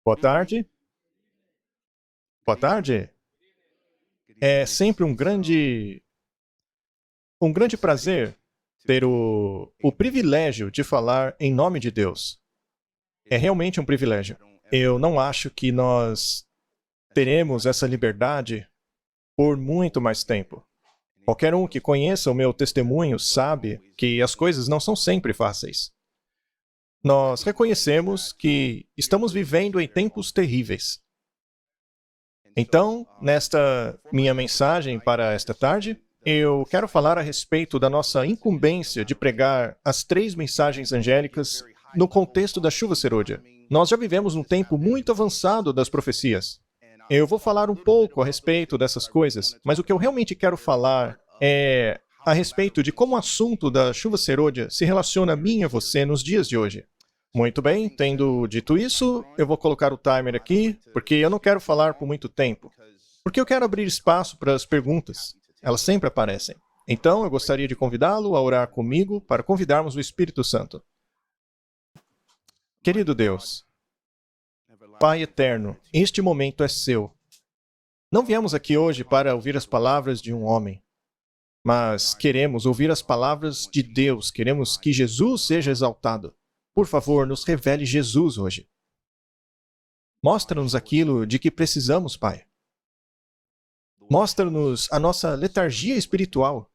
Boa tarde. Boa tarde. É sempre um grande prazer ter o privilégio de falar em nome de Deus. É realmente um privilégio. Eu não acho que nós teremos essa liberdade por muito mais tempo. Qualquer um que conheça o meu testemunho sabe que as coisas não são sempre fáceis. Nós reconhecemos que estamos vivendo em tempos terríveis. Então, nesta minha mensagem para esta tarde, eu quero falar a respeito da nossa incumbência de pregar as 3 mensagens angélicas no contexto da chuva serôdia. Nós já vivemos um tempo muito avançado das profecias. Eu vou falar um pouco a respeito dessas coisas, mas o que eu realmente quero falar é a respeito de como o assunto da chuva serôdia se relaciona a mim e a você nos dias de hoje. Muito bem, tendo dito isso, eu vou colocar o timer aqui, porque eu não quero falar por muito tempo. Porque eu quero abrir espaço para as perguntas. Elas sempre aparecem. Então, eu gostaria de convidá-lo a orar comigo para convidarmos o Espírito Santo. Querido Deus, Pai eterno, este momento é seu. Não viemos aqui hoje para ouvir as palavras de um homem, mas queremos ouvir as palavras de Deus, queremos que Jesus seja exaltado. Por favor, nos revele Jesus hoje. Mostra-nos aquilo de que precisamos, Pai. Mostra-nos a nossa letargia espiritual.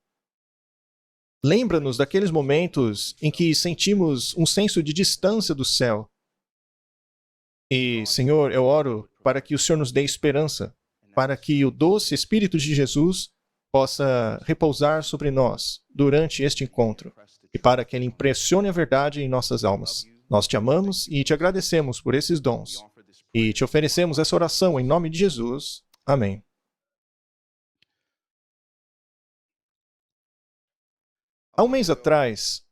Lembra-nos daqueles momentos em que sentimos um senso de distância do céu. E, Senhor, eu oro para que o Senhor nos dê esperança, para que o doce Espírito de Jesus possa repousar sobre nós durante este encontro e para que ele impressione a verdade em nossas almas. Nós te amamos e te agradecemos por esses dons. E te oferecemos essa oração em nome de Jesus. Amém. Há um mês atrás,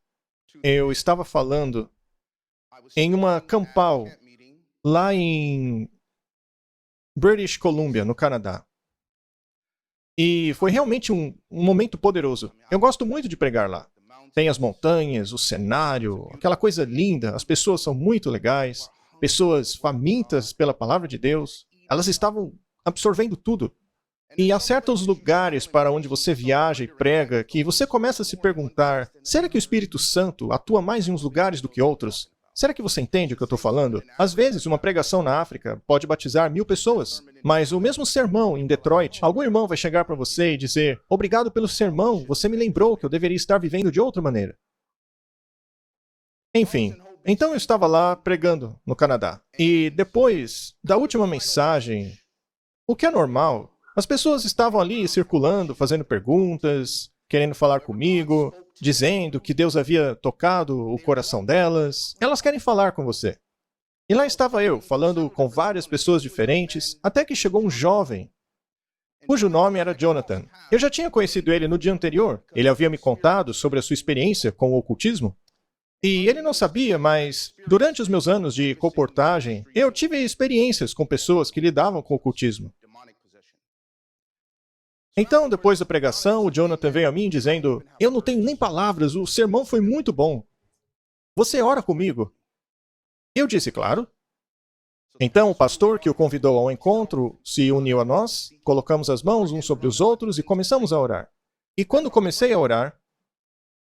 eu estava falando em uma campal lá em British Columbia, no Canadá. E foi realmente um momento poderoso. Eu gosto muito de pregar lá. Tem as montanhas, o cenário, aquela coisa linda, as pessoas são muito legais, pessoas famintas pela palavra de Deus. Elas estavam absorvendo tudo. E há certos lugares para onde você viaja e prega que você começa a se perguntar, será que o Espírito Santo atua mais em uns lugares do que outros? Será que você entende o que eu estou falando? Às vezes, uma pregação na África pode batizar 1000 pessoas, mas o mesmo sermão em Detroit, algum irmão vai chegar para você e dizer, obrigado pelo sermão, você me lembrou que eu deveria estar vivendo de outra maneira. Enfim, então eu estava lá pregando no Canadá. E depois da última mensagem, o que é normal, as pessoas estavam ali circulando, fazendo perguntas, querendo falar comigo, dizendo que Deus havia tocado o coração delas. Elas querem falar com você. E lá estava eu, falando com várias pessoas diferentes, até que chegou um jovem, cujo nome era Jonathan. Eu já tinha conhecido ele no dia anterior. Ele havia me contado sobre a sua experiência com o ocultismo. E ele não sabia, mas durante os meus anos de colportagem, eu tive experiências com pessoas que lidavam com o ocultismo. Então, depois da pregação, o Jonathan veio a mim dizendo, eu não tenho nem palavras, o sermão foi muito bom. Você ora comigo? Eu disse, claro. Então, o pastor que o convidou ao encontro se uniu a nós, colocamos as mãos uns sobre os outros e começamos a orar. E quando comecei a orar,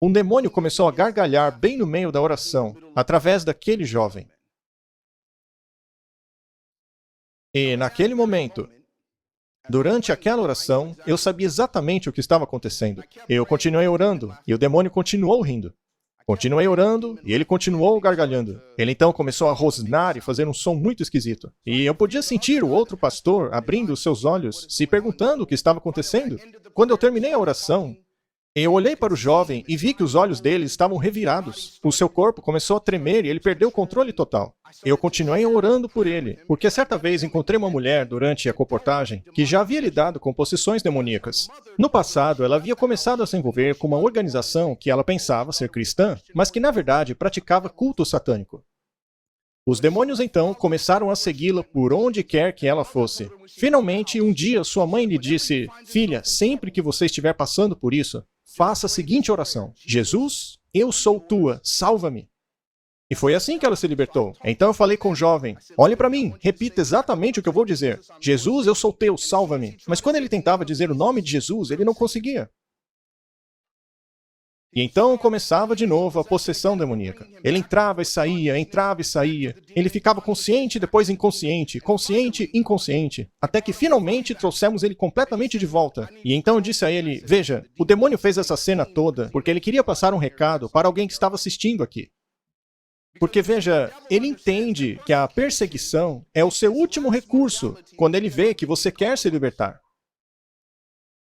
um demônio começou a gargalhar bem no meio da oração, através daquele jovem. E naquele momento, durante aquela oração, eu sabia exatamente o que estava acontecendo. Eu continuei orando, e o demônio continuou rindo. Continuei orando, e ele continuou gargalhando. Ele então começou a rosnar e fazer um som muito esquisito. E eu podia sentir o outro pastor abrindo os seus olhos, se perguntando o que estava acontecendo. Quando eu terminei a oração, eu olhei para o jovem e vi que os olhos dele estavam revirados. O seu corpo começou a tremer e ele perdeu o controle total. Eu continuei orando por ele, porque certa vez encontrei uma mulher durante a colportagem que já havia lidado com possessões demoníacas. No passado, ela havia começado a se envolver com uma organização que ela pensava ser cristã, mas que na verdade praticava culto satânico. Os demônios então começaram a segui-la por onde quer que ela fosse. Finalmente, um dia, sua mãe lhe disse, filha, sempre que você estiver passando por isso, faça a seguinte oração, Jesus, eu sou tua, salva-me. E foi assim que ela se libertou. Então eu falei com o jovem: olhe para mim, repita exatamente o que eu vou dizer. Jesus, eu sou teu, salva-me. Mas quando ele tentava dizer o nome de Jesus, ele não conseguia. E então começava de novo a possessão demoníaca. Ele entrava e saía, entrava e saía. Ele ficava consciente, depois inconsciente, consciente, inconsciente, até que finalmente trouxemos ele completamente de volta. E então eu disse a ele: veja, o demônio fez essa cena toda porque ele queria passar um recado para alguém que estava assistindo aqui. Porque, veja, ele entende que a perseguição é o seu último recurso quando ele vê que você quer se libertar.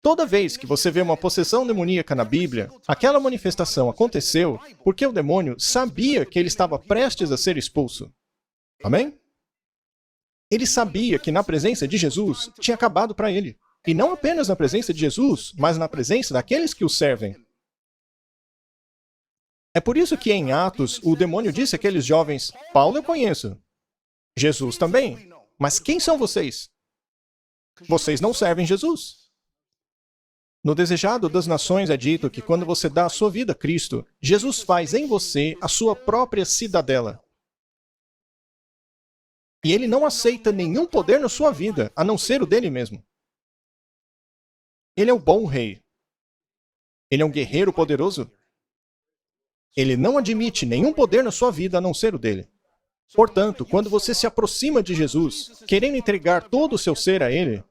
Toda vez que você vê uma possessão demoníaca na Bíblia, aquela manifestação aconteceu porque o demônio sabia que ele estava prestes a ser expulso. Amém? Ele sabia que na presença de Jesus tinha acabado para ele. E não apenas na presença de Jesus, mas na presença daqueles que o servem. É por isso que em Atos o demônio disse àqueles jovens: Paulo eu conheço, Jesus também, mas quem são vocês? Vocês não servem Jesus. No Desejado das Nações é dito que quando você dá a sua vida a Cristo, Jesus faz em você a sua própria cidadela. E ele não aceita nenhum poder na sua vida, a não ser o dele mesmo. Ele é o bom rei. Ele é um guerreiro poderoso. Ele não admite nenhum poder na sua vida a não ser o dele. Portanto, quando você se aproxima de Jesus, querendo entregar todo o seu ser a ele,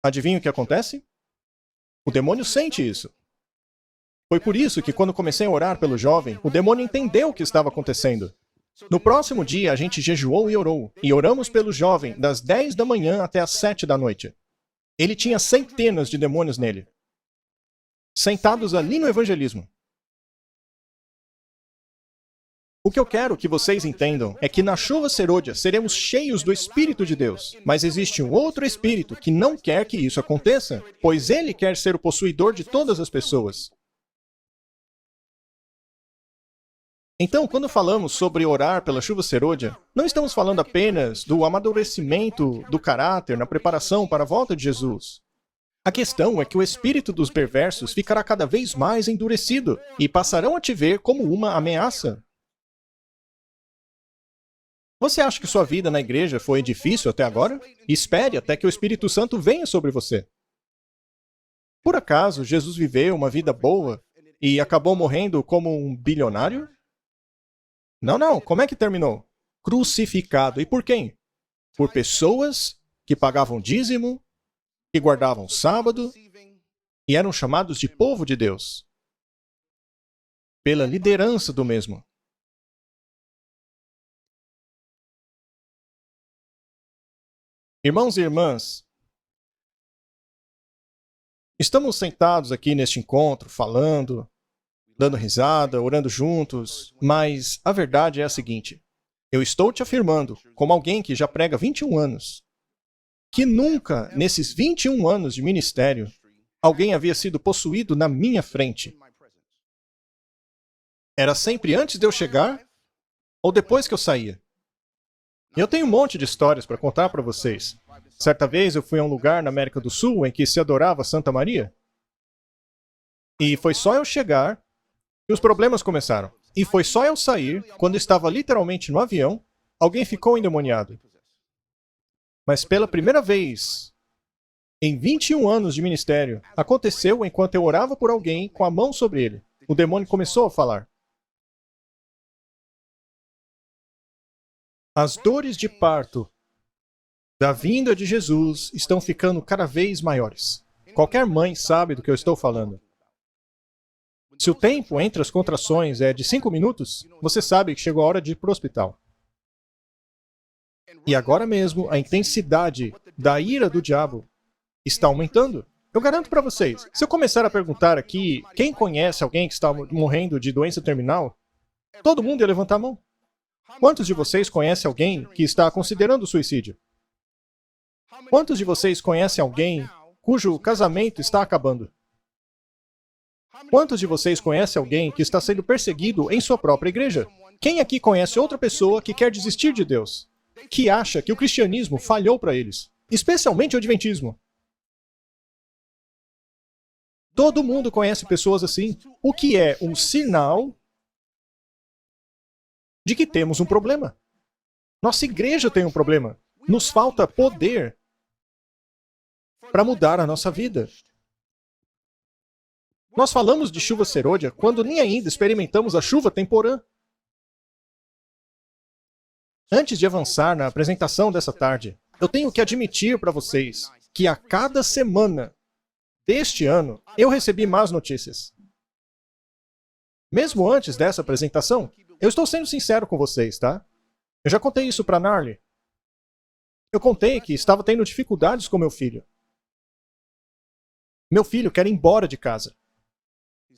adivinha o que acontece? O demônio sente isso. Foi por isso que quando comecei a orar pelo jovem, o demônio entendeu o que estava acontecendo. No próximo dia, a gente jejuou e orou. E oramos pelo jovem das 10 da manhã até as 7 da noite. Ele tinha centenas de demônios nele, sentados ali no evangelismo. O que eu quero que vocês entendam é que na chuva serôdia seremos cheios do Espírito de Deus. Mas existe um outro Espírito que não quer que isso aconteça, pois ele quer ser o possuidor de todas as pessoas. Então, quando falamos sobre orar pela chuva serôdia, não estamos falando apenas do amadurecimento do caráter na preparação para a volta de Jesus. A questão é que o espírito dos perversos ficará cada vez mais endurecido e passarão a te ver como uma ameaça. Você acha que sua vida na igreja foi difícil até agora? Espere até que o Espírito Santo venha sobre você. Por acaso, Jesus viveu uma vida boa e acabou morrendo como um bilionário? Não. Como é que terminou? Crucificado. E por quem? Por pessoas que pagavam dízimo, que guardavam sábado e eram chamados de povo de Deus. Pela liderança do mesmo. Irmãos e irmãs, estamos sentados aqui neste encontro, falando, dando risada, orando juntos, mas a verdade é a seguinte: eu estou te afirmando, como alguém que já prega 21 anos, que nunca, nesses 21 anos de ministério, alguém havia sido possuído na minha frente. Era sempre antes de eu chegar ou depois que eu saía. E eu tenho um monte de histórias para contar para vocês. Certa vez eu fui a um lugar na América do Sul em que se adorava Santa Maria. E foi só eu chegar e os problemas começaram. E foi só eu sair, quando estava literalmente no avião, alguém ficou endemoniado. Mas pela primeira vez, em 21 anos de ministério, aconteceu enquanto eu orava por alguém com a mão sobre ele. O demônio começou a falar. As dores de parto da vinda de Jesus estão ficando cada vez maiores. Qualquer mãe sabe do que eu estou falando. Se o tempo entre as contrações é de 5 minutos, você sabe que chegou a hora de ir para o hospital. E agora mesmo, a intensidade da ira do diabo está aumentando. Eu garanto para vocês, se eu começar a perguntar aqui quem conhece alguém que está morrendo de doença terminal, todo mundo ia levantar a mão. Quantos de vocês conhecem alguém que está considerando suicídio? Quantos de vocês conhecem alguém cujo casamento está acabando? Quantos de vocês conhecem alguém que está sendo perseguido em sua própria igreja? Quem aqui conhece outra pessoa que quer desistir de Deus? Que acha que o cristianismo falhou para eles? Especialmente o adventismo. Todo mundo conhece pessoas assim. O que é um sinal de que temos um problema. Nossa igreja tem um problema. Nos falta poder para mudar a nossa vida. Nós falamos de chuva serôdia quando nem ainda experimentamos a chuva temporã. Antes de avançar na apresentação dessa tarde, eu tenho que admitir para vocês que a cada semana deste ano eu recebi más notícias. Mesmo antes dessa apresentação, eu estou sendo sincero com vocês, tá? Eu já contei isso para Narly. Eu contei que estava tendo dificuldades com meu filho. Meu filho quer ir embora de casa.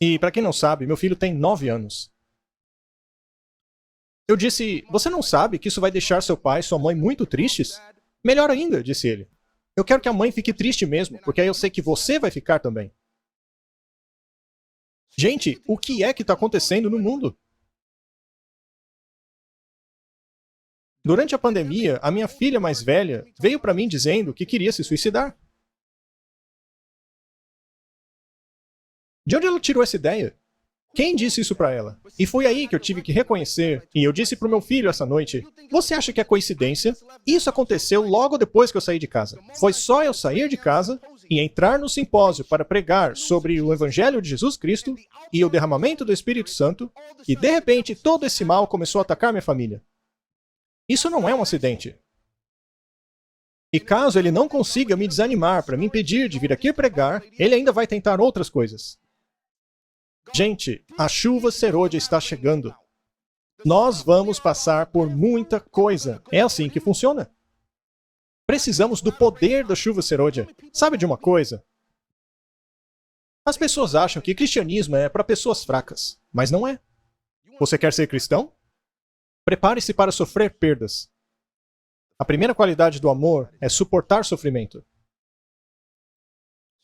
E, para quem não sabe, meu filho tem 9 anos. Eu disse, você não sabe que isso vai deixar seu pai e sua mãe muito tristes? Melhor ainda, disse ele. Eu quero que a mãe fique triste mesmo, porque aí eu sei que você vai ficar também. Gente, o que é que está acontecendo no mundo? Durante a pandemia, a minha filha mais velha veio para mim dizendo que queria se suicidar. De onde ela tirou essa ideia? Quem disse isso para ela? E foi aí que eu tive que reconhecer, e eu disse para o meu filho essa noite, você acha que é coincidência? Isso aconteceu logo depois que eu saí de casa. Foi só eu sair de casa e entrar no simpósio para pregar sobre o Evangelho de Jesus Cristo e o derramamento do Espírito Santo, que de repente todo esse mal começou a atacar minha família. Isso não é um acidente. E caso ele não consiga me desanimar para me impedir de vir aqui pregar, ele ainda vai tentar outras coisas. Gente, a chuva serôdia está chegando. Nós vamos passar por muita coisa. É assim que funciona. Precisamos do poder da chuva serôdia. Sabe de uma coisa? As pessoas acham que cristianismo é para pessoas fracas, mas não é. Você quer ser cristão? Prepare-se para sofrer perdas. A primeira qualidade do amor é suportar sofrimento.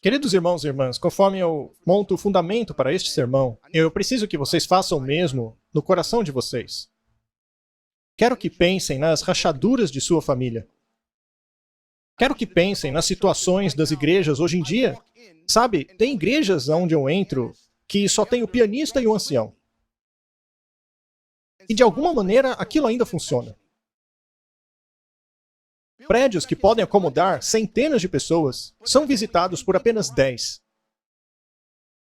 Queridos irmãos e irmãs, conforme eu monto o fundamento para este sermão, eu preciso que vocês façam o mesmo no coração de vocês. Quero que pensem nas rachaduras de sua família. Quero que pensem nas situações das igrejas hoje em dia. Sabe, tem igrejas onde eu entro que só tem o pianista e o ancião. E de alguma maneira aquilo ainda funciona. Prédios que podem acomodar centenas de pessoas são visitados por apenas 10.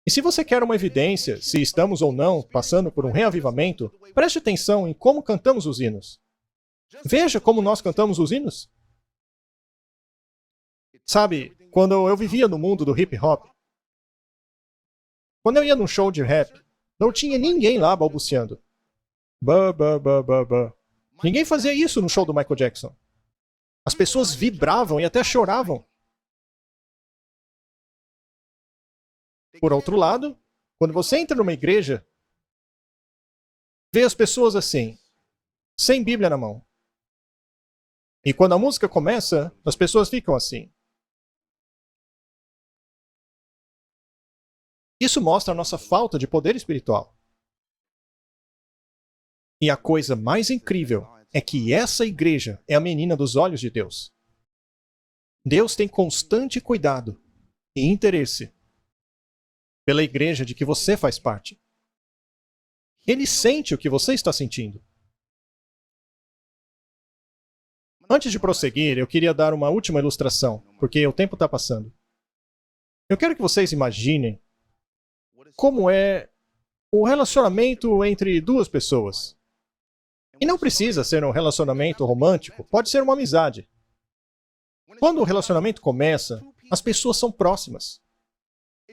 E se você quer uma evidência se estamos ou não passando por um reavivamento, preste atenção em como cantamos os hinos. Veja como nós cantamos os hinos. Sabe, quando eu vivia no mundo do hip hop, quando eu ia num show de rap, não tinha ninguém lá balbuciando. Ba, ba, ba, ba, ba. Ninguém fazia isso no show do Michael Jackson. As pessoas vibravam e até choravam. Por outro lado, quando você entra numa igreja, vê as pessoas assim, sem Bíblia na mão. E quando a música começa, as pessoas ficam assim. Isso mostra a nossa falta de poder espiritual. E a coisa mais incrível é que essa igreja é a menina dos olhos de Deus. Deus tem constante cuidado e interesse pela igreja de que você faz parte. Ele sente o que você está sentindo. Antes de prosseguir, eu queria dar uma última ilustração, porque o tempo está passando. Eu quero que vocês imaginem como é o relacionamento entre duas pessoas. E não precisa ser um relacionamento romântico, pode ser uma amizade. Quando o relacionamento começa, as pessoas são próximas.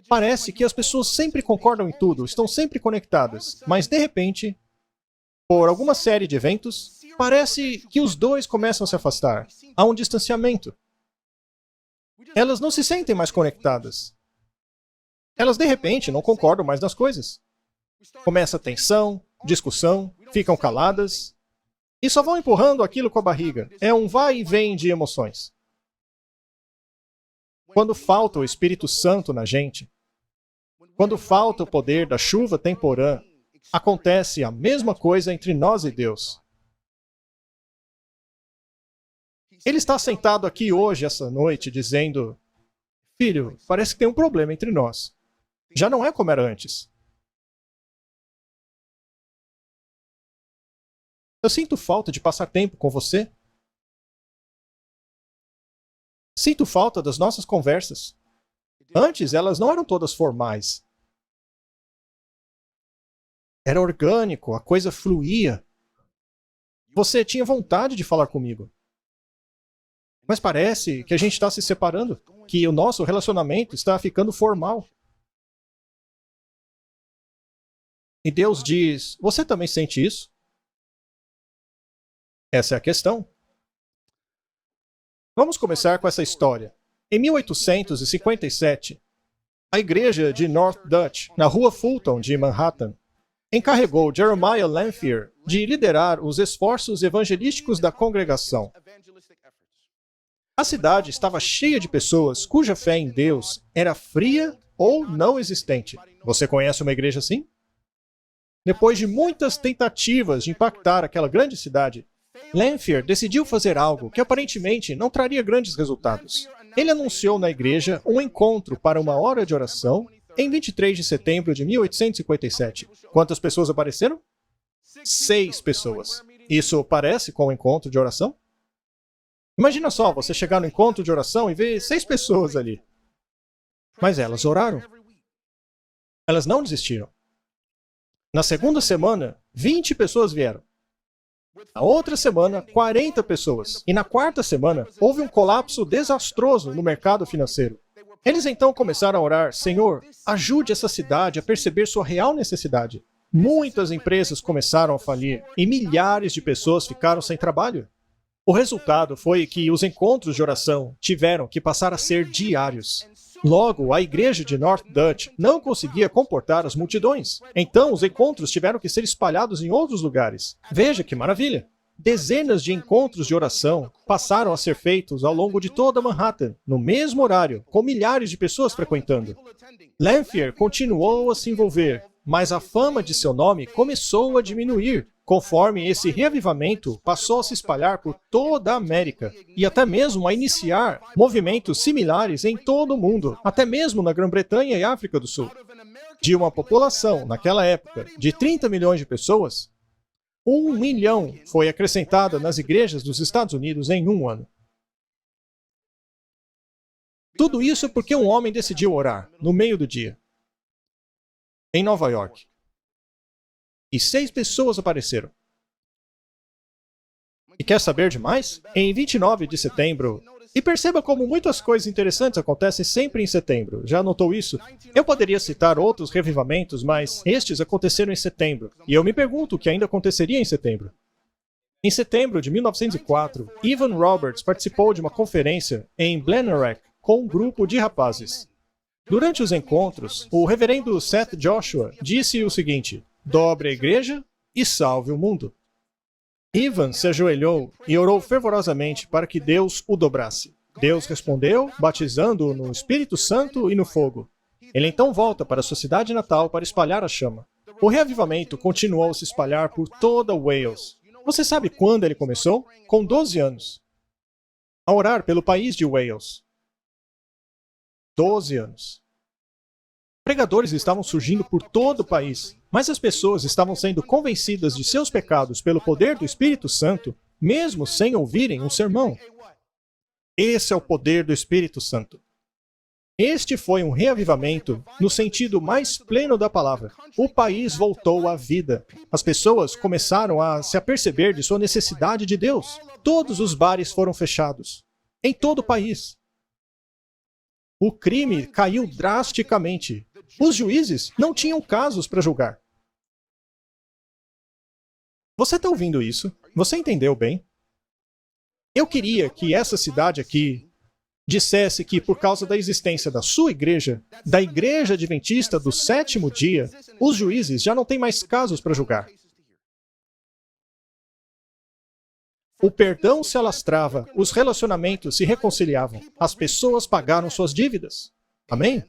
Parece que as pessoas sempre concordam em tudo, estão sempre conectadas, mas de repente, por alguma série de eventos, parece que os dois começam a se afastar. Há um distanciamento. Elas não se sentem mais conectadas. Elas de repente não concordam mais nas coisas. Começa a tensão, discussão, ficam caladas e só vão empurrando aquilo com a barriga. É um vai e vem de emoções. Quando falta o Espírito Santo na gente, quando falta o poder da chuva temporã, acontece a mesma coisa entre nós e Deus. Ele está sentado aqui hoje, essa noite, dizendo: filho, parece que tem um problema entre nós. Já não é como era antes. Eu sinto falta de passar tempo com você. Sinto falta das nossas conversas. Antes, elas não eram todas formais. Era orgânico, a coisa fluía. Você tinha vontade de falar comigo. Mas parece que a gente está se separando, que o nosso relacionamento está ficando formal. E Deus diz: você também sente isso? Essa é a questão. Vamos começar com essa história. Em 1857, a igreja de North Dutch, na rua Fulton de Manhattan, encarregou Jeremiah Lanphier de liderar os esforços evangelísticos da congregação. A cidade estava cheia de pessoas cuja fé em Deus era fria ou não existente. Você conhece uma igreja assim? Depois de muitas tentativas de impactar aquela grande cidade, Lanphier decidiu fazer algo que aparentemente não traria grandes resultados. Ele anunciou na igreja um encontro para uma hora de oração em 23 de setembro de 1857. Quantas pessoas apareceram? 6 pessoas. Isso parece com um encontro de oração? Imagina só, você chegar no encontro de oração e ver 6 pessoas ali. Mas elas oraram. Elas não desistiram. Na segunda semana, 20 pessoas vieram. Na outra semana, 40 pessoas. E na quarta semana, houve um colapso desastroso no mercado financeiro. Eles então começaram a orar: Senhor, ajude essa cidade a perceber sua real necessidade. Muitas empresas começaram a falir e milhares de pessoas ficaram sem trabalho. O resultado foi que os encontros de oração tiveram que passar a ser diários. Logo, a igreja de North Dutch não conseguia comportar as multidões. Então, os encontros tiveram que ser espalhados em outros lugares. Veja que maravilha! Dezenas de encontros de oração passaram a ser feitos ao longo de toda Manhattan, no mesmo horário, com milhares de pessoas frequentando. Lanphier continuou a se envolver, mas a fama de seu nome começou a diminuir, conforme esse reavivamento passou a se espalhar por toda a América, e até mesmo a iniciar movimentos similares em todo o mundo, até mesmo na Grã-Bretanha e África do Sul. De uma população, naquela época, de 30 milhões de pessoas, 1 milhão foi acrescentada nas igrejas dos Estados Unidos em um ano. Tudo isso porque um homem decidiu orar, no meio do dia, em Nova York. E 6 pessoas apareceram. E quer saber de mais? Em 29 de setembro, e perceba como muitas coisas interessantes acontecem sempre em setembro. Já notou isso? Eu poderia citar outros revivamentos, mas estes aconteceram em setembro. E eu me pergunto o que ainda aconteceria em setembro. Em setembro de 1904, Evan Roberts participou de uma conferência em Blennerach com um grupo de rapazes. Durante os encontros, o reverendo Seth Joshua disse o seguinte: dobre a igreja e salve o mundo. Evan se ajoelhou e orou fervorosamente para que Deus o dobrasse. Deus respondeu, batizando-o no Espírito Santo e no fogo. Ele então volta para sua cidade natal para espalhar a chama. O reavivamento continuou a se espalhar por toda Wales. Você sabe quando ele começou? Com 12 anos. A orar pelo país de Wales. 12 anos. Pregadores estavam surgindo por todo o país, mas as pessoas estavam sendo convencidas de seus pecados pelo poder do Espírito Santo, mesmo sem ouvirem um sermão. Esse é o poder do Espírito Santo. Este foi um reavivamento no sentido mais pleno da palavra. O país voltou à vida. As pessoas começaram a se aperceber de sua necessidade de Deus. Todos os bares foram fechados. Em todo o país. O crime caiu drasticamente. Os juízes não tinham casos para julgar. Você está ouvindo isso? Você entendeu bem? Eu queria que essa cidade aqui dissesse que, por causa da existência da sua igreja, da Igreja Adventista do Sétimo Dia, os juízes já não têm mais casos para julgar. O perdão se alastrava, os relacionamentos se reconciliavam, as pessoas pagaram suas dívidas. Amém?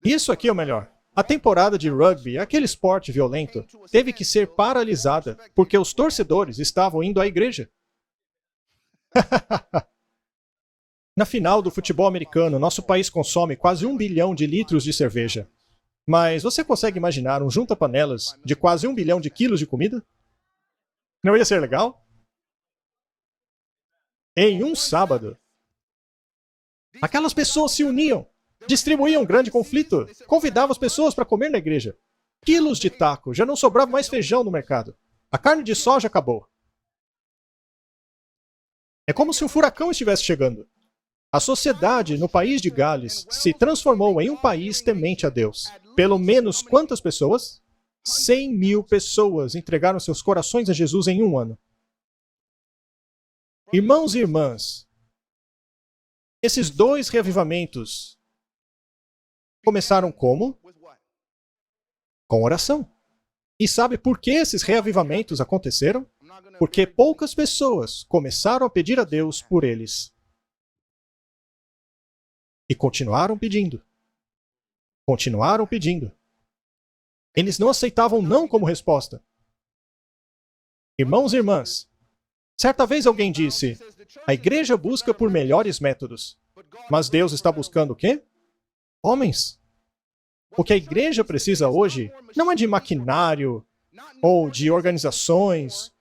Isso aqui é o melhor. A temporada de rugby, aquele esporte violento, teve que ser paralisada porque os torcedores estavam indo à igreja. Na final do futebol americano, nosso país consome quase 1 bilhão de litros de cerveja. Mas você consegue imaginar um junta-panelas de quase 1 bilhão de quilos de comida? Não ia ser legal? Em um sábado, aquelas pessoas se uniam, distribuíam um grande conflito, convidavam as pessoas para comer na igreja. Quilos de taco, já não sobrava mais feijão no mercado. A carne de soja acabou. É como se um furacão estivesse chegando. A sociedade no país de Gales se transformou em um país temente a Deus. Pelo menos quantas pessoas? 100 mil pessoas entregaram seus corações a Jesus em um ano. Irmãos e irmãs, esses dois reavivamentos começaram como? Com oração. E sabe por que esses reavivamentos aconteceram? Porque poucas pessoas começaram a pedir a Deus por eles. E continuaram pedindo. Continuaram pedindo. Eles não aceitavam não como resposta. Irmãos e irmãs, certa vez alguém disse, a igreja busca por melhores métodos. Mas Deus está buscando o quê? Homens. O que a igreja precisa hoje não é de maquinário, ou de organizações,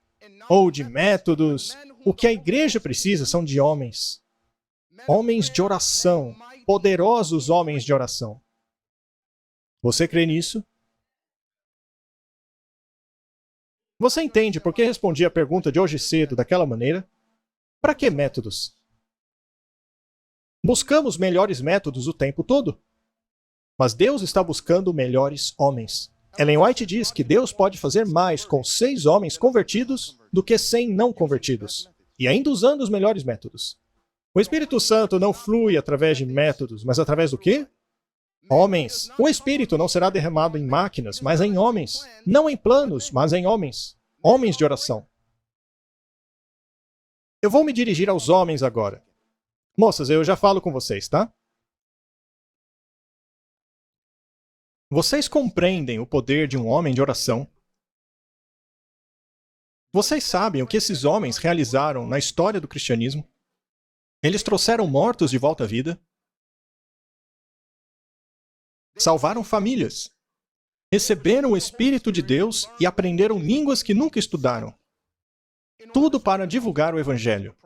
ou de métodos. O que a igreja precisa são de homens. Homens de oração. Poderosos homens de oração. Você crê nisso? Você entende por que respondi a pergunta de hoje cedo daquela maneira? Para que métodos? Buscamos melhores métodos o tempo todo. Mas Deus está buscando melhores homens. Ellen White diz que Deus pode fazer mais com 6 homens convertidos do que 100 não convertidos. E ainda usando os melhores métodos. O Espírito Santo não flui através de métodos, mas através do quê? Homens. O Espírito não será derramado em máquinas, mas em homens. Não em planos, mas em homens. Homens de oração. Eu vou me dirigir aos homens agora. Moças, eu já falo com vocês, tá? Vocês compreendem o poder de um homem de oração? Vocês sabem o que esses homens realizaram na história do cristianismo? Eles trouxeram mortos de volta à vida. Salvaram famílias. Receberam o Espírito de Deus e aprenderam línguas que nunca estudaram. Tudo para divulgar o Evangelho.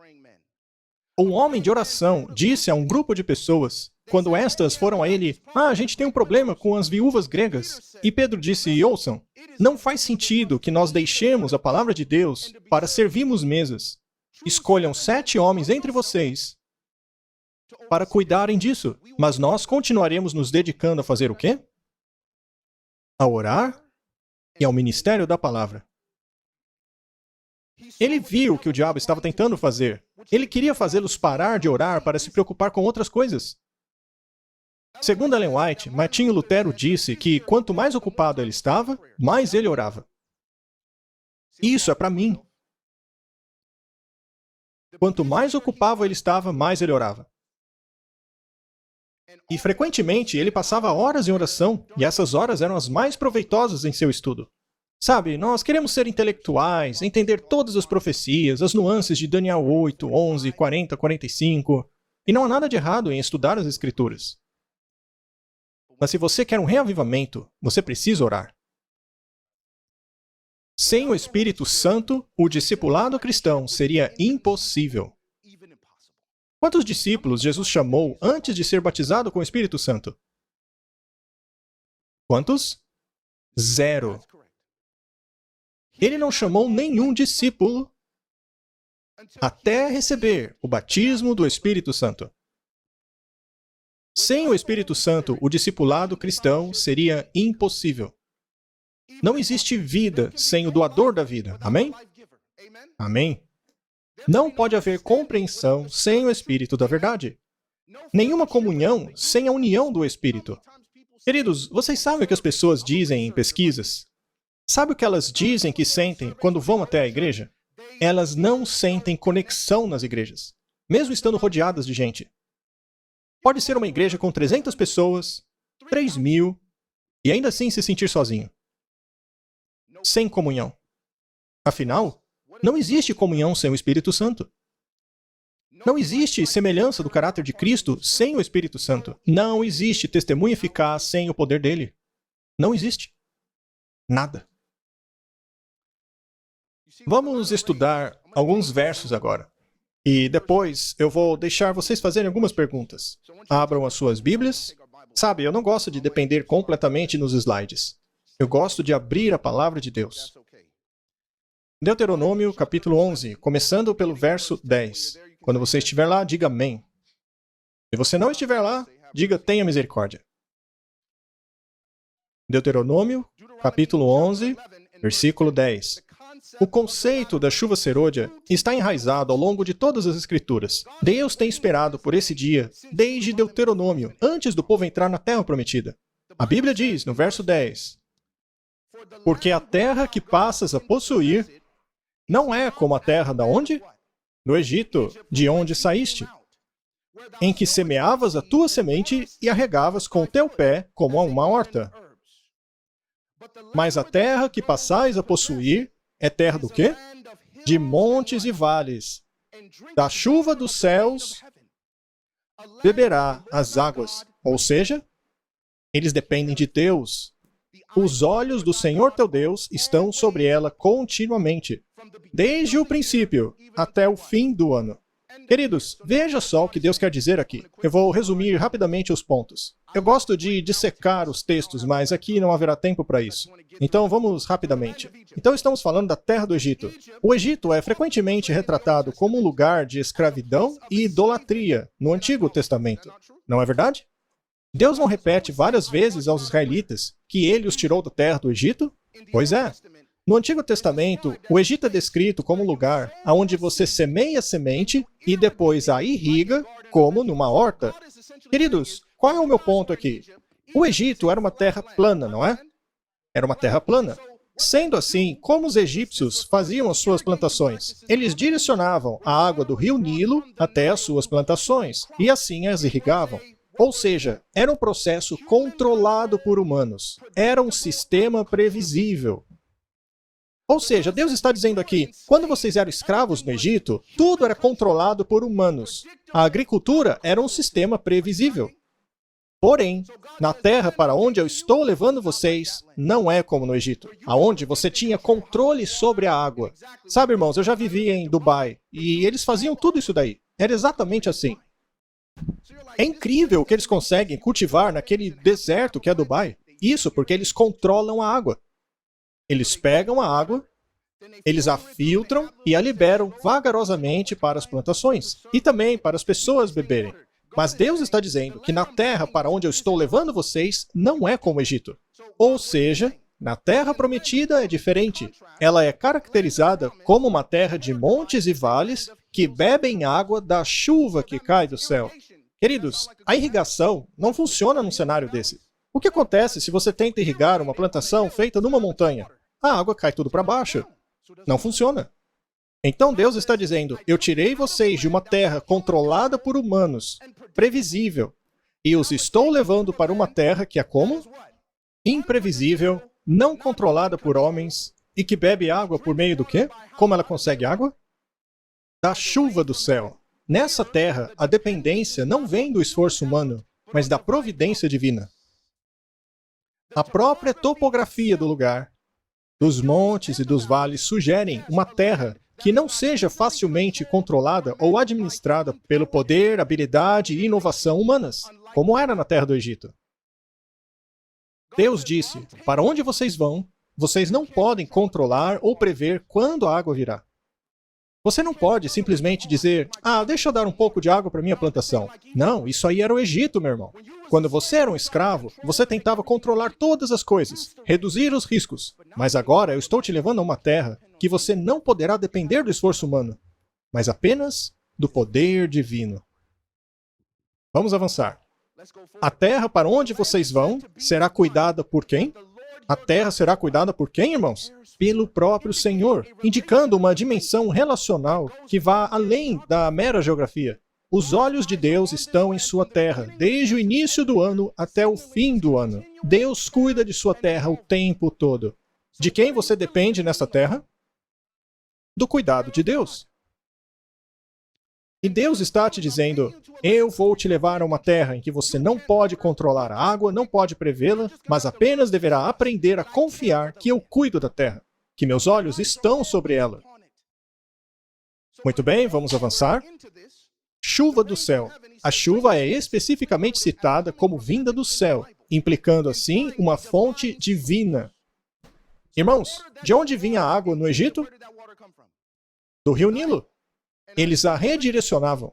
Um homem de oração disse a um grupo de pessoas, quando estas foram a ele, a gente tem um problema com as viúvas gregas. E Pedro disse, ouçam, não faz sentido que nós deixemos a palavra de Deus para servirmos mesas. Escolham 7 homens entre vocês para cuidarem disso, mas nós continuaremos nos dedicando a fazer o quê? A orar e ao ministério da palavra. Ele viu o que o diabo estava tentando fazer. Ele queria fazê-los parar de orar para se preocupar com outras coisas. Segundo Ellen White, Martinho Lutero disse que quanto mais ocupado ele estava, mais ele orava. Isso é para mim. Quanto mais ocupado ele estava, mais ele orava. E frequentemente ele passava horas em oração, e essas horas eram as mais proveitosas em seu estudo. Sabe, nós queremos ser intelectuais, entender todas as profecias, as nuances de Daniel 8, 11, 40, 45, e não há nada de errado em estudar as Escrituras. Mas se você quer um reavivamento, você precisa orar. Sem o Espírito Santo, o discipulado cristão seria impossível. Quantos discípulos Jesus chamou antes de ser batizado com o Espírito Santo? Quantos? 0. Ele não chamou nenhum discípulo até receber o batismo do Espírito Santo. Sem o Espírito Santo, o discipulado cristão seria impossível. Não existe vida sem o doador da vida. Amém? Amém? Não pode haver compreensão sem o Espírito da verdade. Nenhuma comunhão sem a união do Espírito. Queridos, vocês sabem o que as pessoas dizem em pesquisas? Sabe o que elas dizem que sentem quando vão até a igreja? Elas não sentem conexão nas igrejas, mesmo estando rodeadas de gente. Pode ser uma igreja com 300 pessoas, 3.000, e ainda assim se sentir sozinho. Sem comunhão. Afinal, não existe comunhão sem o Espírito Santo. Não existe semelhança do caráter de Cristo sem o Espírito Santo. Não existe testemunho eficaz sem o poder dele. Não existe. Nada. Vamos estudar alguns versos agora. E depois eu vou deixar vocês fazerem algumas perguntas. Abram as suas Bíblias. Sabe, eu não gosto de depender completamente nos slides. Eu gosto de abrir a palavra de Deus. Deuteronômio, capítulo 11, começando pelo verso 10. Quando você estiver lá, diga amém. Se você não estiver lá, diga tenha misericórdia. Deuteronômio, capítulo 11, versículo 10. O conceito da chuva serôdia está enraizado ao longo de todas as Escrituras. Deus tem esperado por esse dia desde Deuteronômio, antes do povo entrar na Terra Prometida. A Bíblia diz, no verso 10, porque a terra que passas a possuir não é como a terra da onde? Do Egito, de onde saíste, em que semeavas a tua semente e a regavas com o teu pé como a uma horta. Mas a terra que passais a possuir é terra do quê? De montes e vales. Da chuva dos céus beberá as águas. Ou seja, eles dependem de Deus. Os olhos do Senhor teu Deus estão sobre ela continuamente, desde o princípio até o fim do ano. Queridos, veja só o que Deus quer dizer aqui. Eu vou resumir rapidamente os pontos. Eu gosto de dissecar os textos, mas aqui não haverá tempo para isso. Então vamos rapidamente. Então estamos falando da terra do Egito. O Egito é frequentemente retratado como um lugar de escravidão e idolatria no Antigo Testamento. Não é verdade? Deus não repete várias vezes aos israelitas que ele os tirou da terra do Egito? Pois é. No Antigo Testamento, o Egito é descrito como um lugar onde você semeia a semente e depois a irriga, como numa horta. Queridos, qual é o meu ponto aqui? O Egito era uma terra plana, não é? Era uma terra plana. Sendo assim, como os egípcios faziam as suas plantações? Eles direcionavam a água do rio Nilo até as suas plantações, e assim as irrigavam. Ou seja, era um processo controlado por humanos. Era um sistema previsível. Ou seja, Deus está dizendo aqui, quando vocês eram escravos no Egito, tudo era controlado por humanos. A agricultura era um sistema previsível. Porém, na terra para onde eu estou levando vocês, não é como no Egito, aonde você tinha controle sobre a água. Sabe, irmãos, eu já vivi em Dubai, e eles faziam tudo isso daí. Era exatamente assim. É incrível o que eles conseguem cultivar naquele deserto que é Dubai. Isso porque eles controlam a água. Eles pegam a água, eles a filtram e a liberam vagarosamente para as plantações e também para as pessoas beberem. Mas Deus está dizendo que na terra para onde eu estou levando vocês não é como o Egito. Ou seja, na terra prometida é diferente. Ela é caracterizada como uma terra de montes e vales que bebem água da chuva que cai do céu. Queridos, a irrigação não funciona num cenário desse. O que acontece se você tenta irrigar uma plantação feita numa montanha? A água cai tudo para baixo. Não funciona. Então Deus está dizendo, eu tirei vocês de uma terra controlada por humanos, previsível, e os estou levando para uma terra que é como? Imprevisível, não controlada por homens, e que bebe água por meio do quê? Como ela consegue água? Da chuva do céu. Nessa terra, a dependência não vem do esforço humano, mas da providência divina. A própria topografia do lugar, dos montes e dos vales sugerem uma terra que não seja facilmente controlada ou administrada pelo poder, habilidade e inovação humanas, como era na terra do Egito. Deus disse, para onde vocês vão, vocês não podem controlar ou prever quando a água virá. Você não pode simplesmente dizer, deixa eu dar um pouco de água para minha plantação. Não, isso aí era o Egito, meu irmão. Quando você era um escravo, você tentava controlar todas as coisas, reduzir os riscos. Mas agora eu estou te levando a uma terra que você não poderá depender do esforço humano, mas apenas do poder divino. Vamos avançar. A terra para onde vocês vão será cuidada por quem? A terra será cuidada por quem, irmãos? Pelo próprio Senhor, indicando uma dimensão relacional que vá além da mera geografia. Os olhos de Deus estão em sua terra, desde o início do ano até o fim do ano. Deus cuida de sua terra o tempo todo. De quem você depende nessa terra? Do cuidado de Deus. E Deus está te dizendo, eu vou te levar a uma terra em que você não pode controlar a água, não pode prevê-la, mas apenas deverá aprender a confiar que eu cuido da terra, que meus olhos estão sobre ela. Muito bem, vamos avançar. Chuva do céu. A chuva é especificamente citada como vinda do céu, implicando assim uma fonte divina. Irmãos, de onde vinha a água no Egito? Do rio Nilo. Eles a redirecionavam.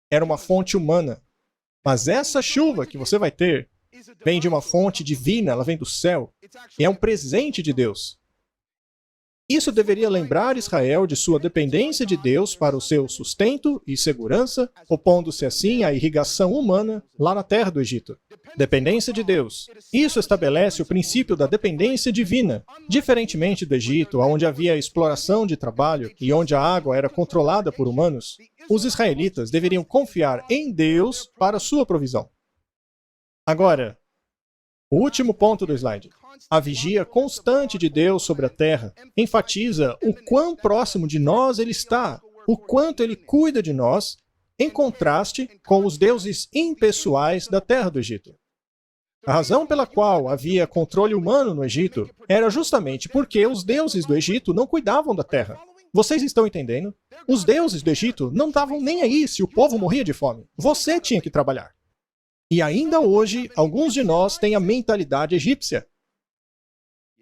Era uma fonte humana. Mas essa chuva que você vai ter vem de uma fonte divina, ela vem do céu. E é um presente de Deus. Isso deveria lembrar Israel de sua dependência de Deus para o seu sustento e segurança, opondo-se assim à irrigação humana lá na terra do Egito. Dependência de Deus. Isso estabelece o princípio da dependência divina. Diferentemente do Egito, onde havia exploração de trabalho e onde a água era controlada por humanos, os israelitas deveriam confiar em Deus para sua provisão. Agora, o último ponto do slide. A vigia constante de Deus sobre a terra enfatiza o quão próximo de nós Ele está, o quanto Ele cuida de nós, em contraste com os deuses impessoais da terra do Egito. A razão pela qual havia controle humano no Egito era justamente porque os deuses do Egito não cuidavam da terra. Vocês estão entendendo? Os deuses do Egito não estavam nem aí se o povo morria de fome. Você tinha que trabalhar. E ainda hoje, alguns de nós têm a mentalidade egípcia.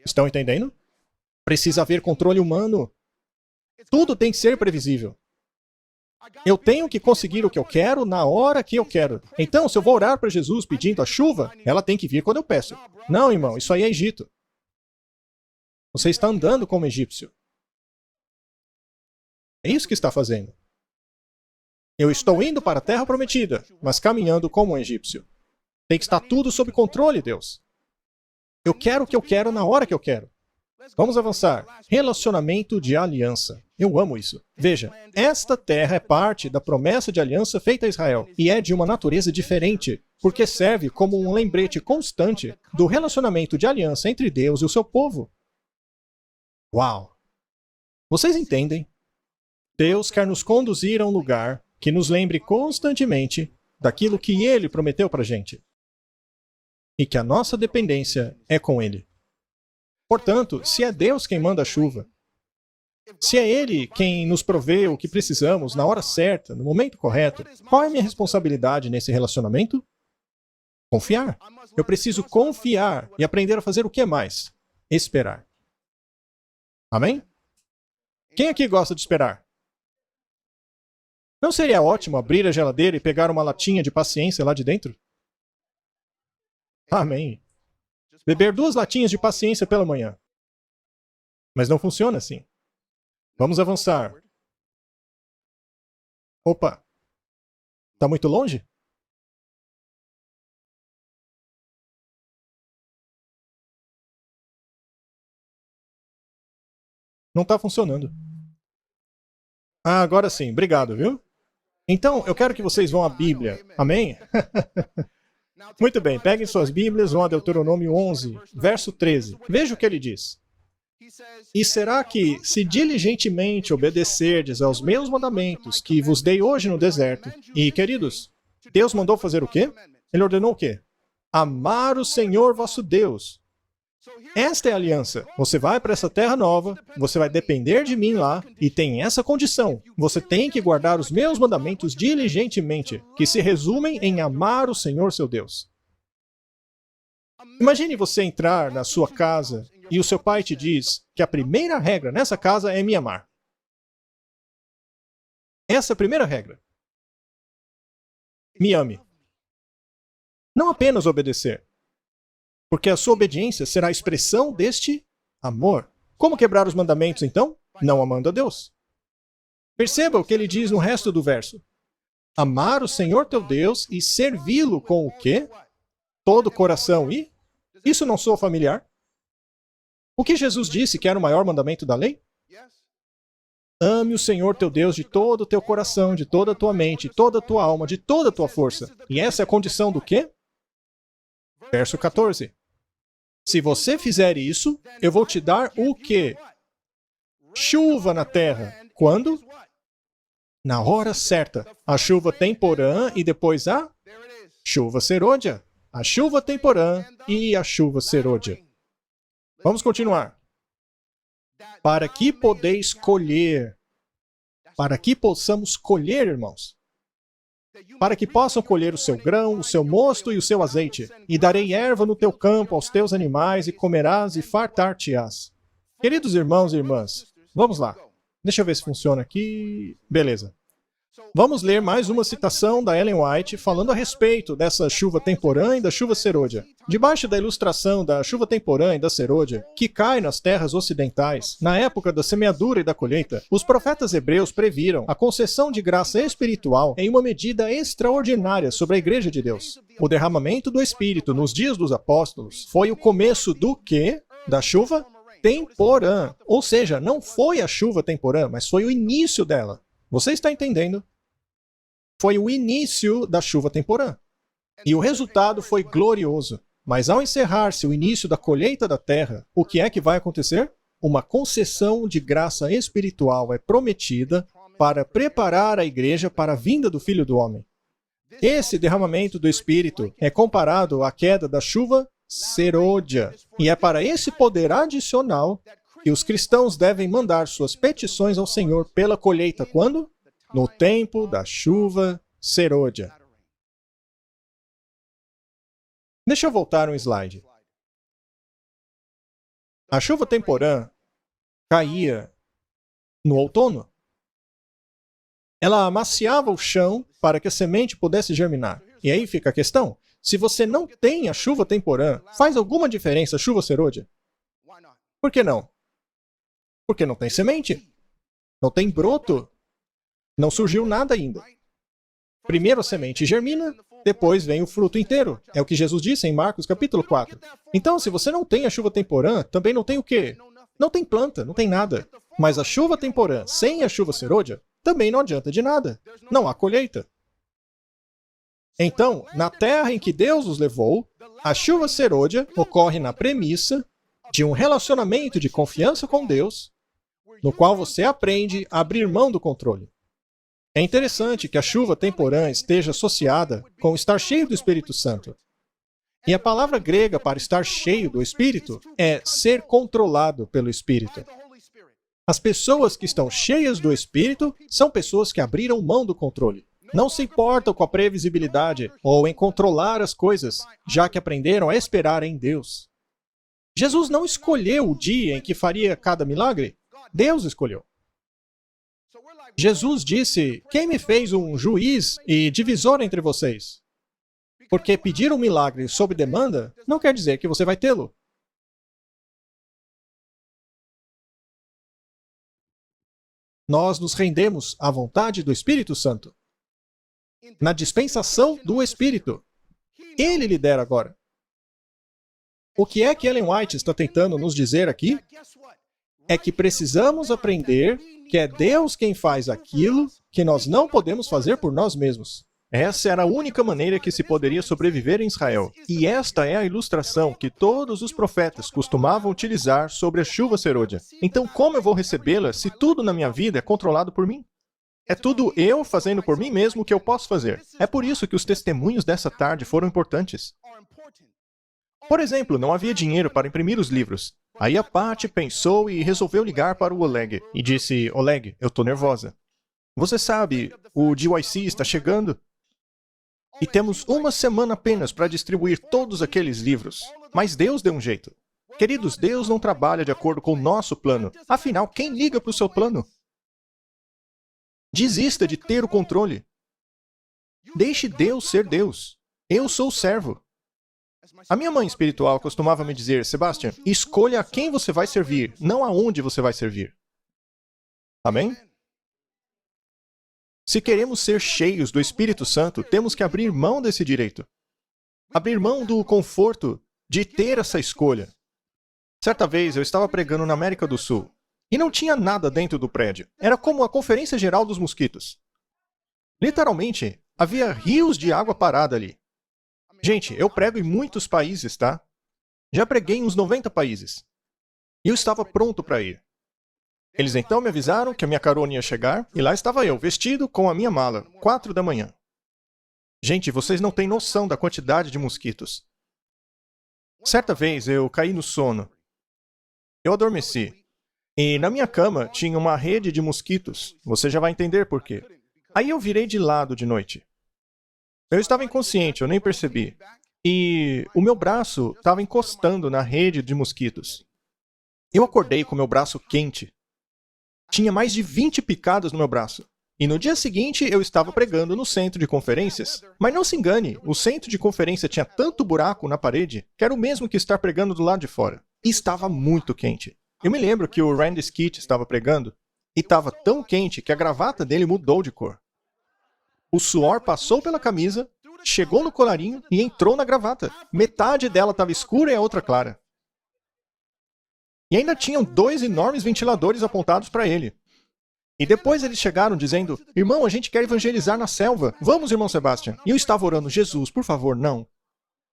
Estão entendendo? Precisa haver controle humano. Tudo tem que ser previsível. Eu tenho que conseguir o que eu quero na hora que eu quero. Então, se eu vou orar para Jesus pedindo a chuva, ela tem que vir quando eu peço. Não, irmão, isso aí é Egito. Você está andando como egípcio. É isso que está fazendo. Eu estou indo para a terra prometida, mas caminhando como um egípcio. Tem que estar tudo sob controle, Deus. Eu quero o que eu quero na hora que eu quero. Vamos avançar. Relacionamento de aliança. Eu amo isso. Veja, esta terra é parte da promessa de aliança feita a Israel e é de uma natureza diferente, porque serve como um lembrete constante do relacionamento de aliança entre Deus e o seu povo. Uau! Vocês entendem? Deus quer nos conduzir a um lugar que nos lembre constantemente daquilo que Ele prometeu para a gente. E que a nossa dependência é com Ele. Portanto, se é Deus quem manda a chuva, se é Ele quem nos provê o que precisamos na hora certa, no momento correto, qual é a minha responsabilidade nesse relacionamento? Confiar. Eu preciso confiar e aprender a fazer o que mais? Esperar. Amém? Quem aqui gosta de esperar? Não seria ótimo abrir a geladeira e pegar uma latinha de paciência lá de dentro? Amém. Beber 2 latinhas de paciência pela manhã. Mas não funciona assim. Vamos avançar. Opa. Está muito longe? Não está funcionando. Ah, agora sim. Obrigado, viu? Então, eu quero que vocês vão à Bíblia. Amém? Muito bem, peguem suas Bíblias, vão a Deuteronômio 11, verso 13. Veja o que ele diz. E será que, se diligentemente obedecerdes aos meus mandamentos que vos dei hoje no deserto, e, queridos, Deus mandou fazer o quê? Ele ordenou o quê? Amar o Senhor vosso Deus. Esta é a aliança. Você vai para essa terra nova, você vai depender de mim lá, e tem essa condição. Você tem que guardar os meus mandamentos diligentemente, que se resumem em amar o Senhor seu Deus. Imagine você entrar na sua casa e o seu pai te diz que a primeira regra nessa casa é me amar. Essa é a primeira regra. Me ame. Não apenas obedecer. Porque a sua obediência será a expressão deste amor. Como quebrar os mandamentos, então? Não amando a Deus. Perceba o que ele diz no resto do verso. Amar o Senhor teu Deus e servi-lo com o quê? Todo o coração e? Isso não soa familiar? O que Jesus disse que era o maior mandamento da lei? Ame o Senhor teu Deus de todo o teu coração, de toda a tua mente, de toda a tua alma, de toda a tua força. E essa é a condição do quê? Verso 14. Se você fizer isso, eu vou te dar o quê? Chuva na terra. Quando? Na hora certa, a chuva temporã e depois a chuva serôdia. A chuva temporã e a chuva serôdia. Vamos continuar. Para que podeis colher. Para que possamos colher, irmãos. Para que possam colher o seu grão, o seu mosto e o seu azeite. E darei erva no teu campo aos teus animais, e comerás e fartar-te-ás. Queridos irmãos e irmãs, vamos lá. Deixa eu ver se funciona aqui. Beleza. Vamos ler mais uma citação da Ellen White falando a respeito dessa chuva temporã e da chuva serôdia. Debaixo da ilustração da chuva temporã e da serôdia, que cai nas terras ocidentais, na época da semeadura e da colheita, os profetas hebreus previram a concessão de graça espiritual em uma medida extraordinária sobre a Igreja de Deus. O derramamento do Espírito nos dias dos apóstolos foi o começo do quê? Da chuva temporã. Ou seja, não foi a chuva temporã, mas foi o início dela. Você está entendendo? Foi o início da chuva temporã. E o resultado foi glorioso. Mas ao encerrar-se o início da colheita da terra, o que é que vai acontecer? Uma concessão de graça espiritual é prometida para preparar a igreja para a vinda do Filho do Homem. Esse derramamento do Espírito é comparado à queda da chuva serôdia. E é para esse poder adicional que os cristãos devem mandar suas petições ao Senhor pela colheita quando? No tempo da chuva serôdia. Deixa eu voltar um slide. A chuva temporã caía no outono. Ela amaciava o chão para que a semente pudesse germinar. E aí fica a questão. Se você não tem a chuva temporã, faz alguma diferença a chuva serôdia? Por que não? Porque não tem semente. Não tem broto. Não surgiu nada ainda. Primeiro a semente germina, depois vem o fruto inteiro. É o que Jesus disse em Marcos capítulo 4. Então, se você não tem a chuva temporã, também não tem o quê? Não tem planta, não tem nada. Mas a chuva temporã sem a chuva serôdia também não adianta de nada. Não há colheita. Então, na terra em que Deus os levou, a chuva serôdia ocorre na premissa de um relacionamento de confiança com Deus, no qual você aprende a abrir mão do controle. É interessante que a chuva temporã esteja associada com estar cheio do Espírito Santo. E a palavra grega para estar cheio do Espírito é ser controlado pelo Espírito. As pessoas que estão cheias do Espírito são pessoas que abriram mão do controle. Não se importam com a previsibilidade ou em controlar as coisas, já que aprenderam a esperar em Deus. Jesus não escolheu o dia em que faria cada milagre. Deus escolheu. Jesus disse, quem me fez um juiz e divisor entre vocês? Porque pedir um milagre sob demanda não quer dizer que você vai tê-lo. Nós nos rendemos à vontade do Espírito Santo. Na dispensação do Espírito. Ele lidera agora. O que é que Ellen White está tentando nos dizer aqui? É que precisamos aprender que é Deus quem faz aquilo que nós não podemos fazer por nós mesmos. Essa era a única maneira que se poderia sobreviver em Israel. E esta é a ilustração que todos os profetas costumavam utilizar sobre a chuva serôdia. Então, como eu vou recebê-la se tudo na minha vida é controlado por mim? É tudo eu fazendo por mim mesmo o que eu posso fazer. É por isso que os testemunhos dessa tarde foram importantes. Por exemplo, não havia dinheiro para imprimir os livros. Aí a Patty pensou e resolveu ligar para o Oleg. E disse, Oleg, eu tô nervosa. Você sabe, o GYC está chegando. E temos uma semana apenas para distribuir todos aqueles livros. Mas Deus deu um jeito. Queridos, Deus não trabalha de acordo com o nosso plano. Afinal, quem liga para o seu plano? Desista de ter o controle. Deixe Deus ser Deus. Eu sou o servo. A minha mãe espiritual costumava me dizer, Sebastian, escolha a quem você vai servir, não aonde você vai servir. Amém? Se queremos ser cheios do Espírito Santo, temos que abrir mão desse direito. Abrir mão do conforto de ter essa escolha. Certa vez eu estava pregando na América do Sul e não tinha nada dentro do prédio. Era como a Conferência Geral dos Mosquitos. Literalmente, havia rios de água parada ali. Gente, eu prego em muitos países, tá? Já preguei em uns 90 países. E eu estava pronto para ir. Eles então me avisaram que a minha carona ia chegar, e lá estava eu, vestido com a minha mala, 4 da manhã. Gente, vocês não têm noção da quantidade de mosquitos. Certa vez eu caí no sono. Eu adormeci. E na minha cama tinha uma rede de mosquitos. Você já vai entender por quê. Aí eu virei de lado de noite. Eu estava inconsciente, eu nem percebi. E o meu braço estava encostando na rede de mosquitos. Eu acordei com meu braço quente. Tinha mais de 20 picadas no meu braço. E no dia seguinte eu estava pregando no centro de conferências. Mas não se engane, o centro de conferência tinha tanto buraco na parede que era o mesmo que estar pregando do lado de fora. E estava muito quente. Eu me lembro que o Randy Skeet estava pregando e estava tão quente que a gravata dele mudou de cor. O suor passou pela camisa, chegou no colarinho e entrou na gravata. Metade dela estava escura e a outra clara. E ainda tinham 2 enormes ventiladores apontados para ele. E depois eles chegaram dizendo, irmão, a gente quer evangelizar na selva. Vamos, irmão Sebastian. E eu estava orando, Jesus, por favor, não.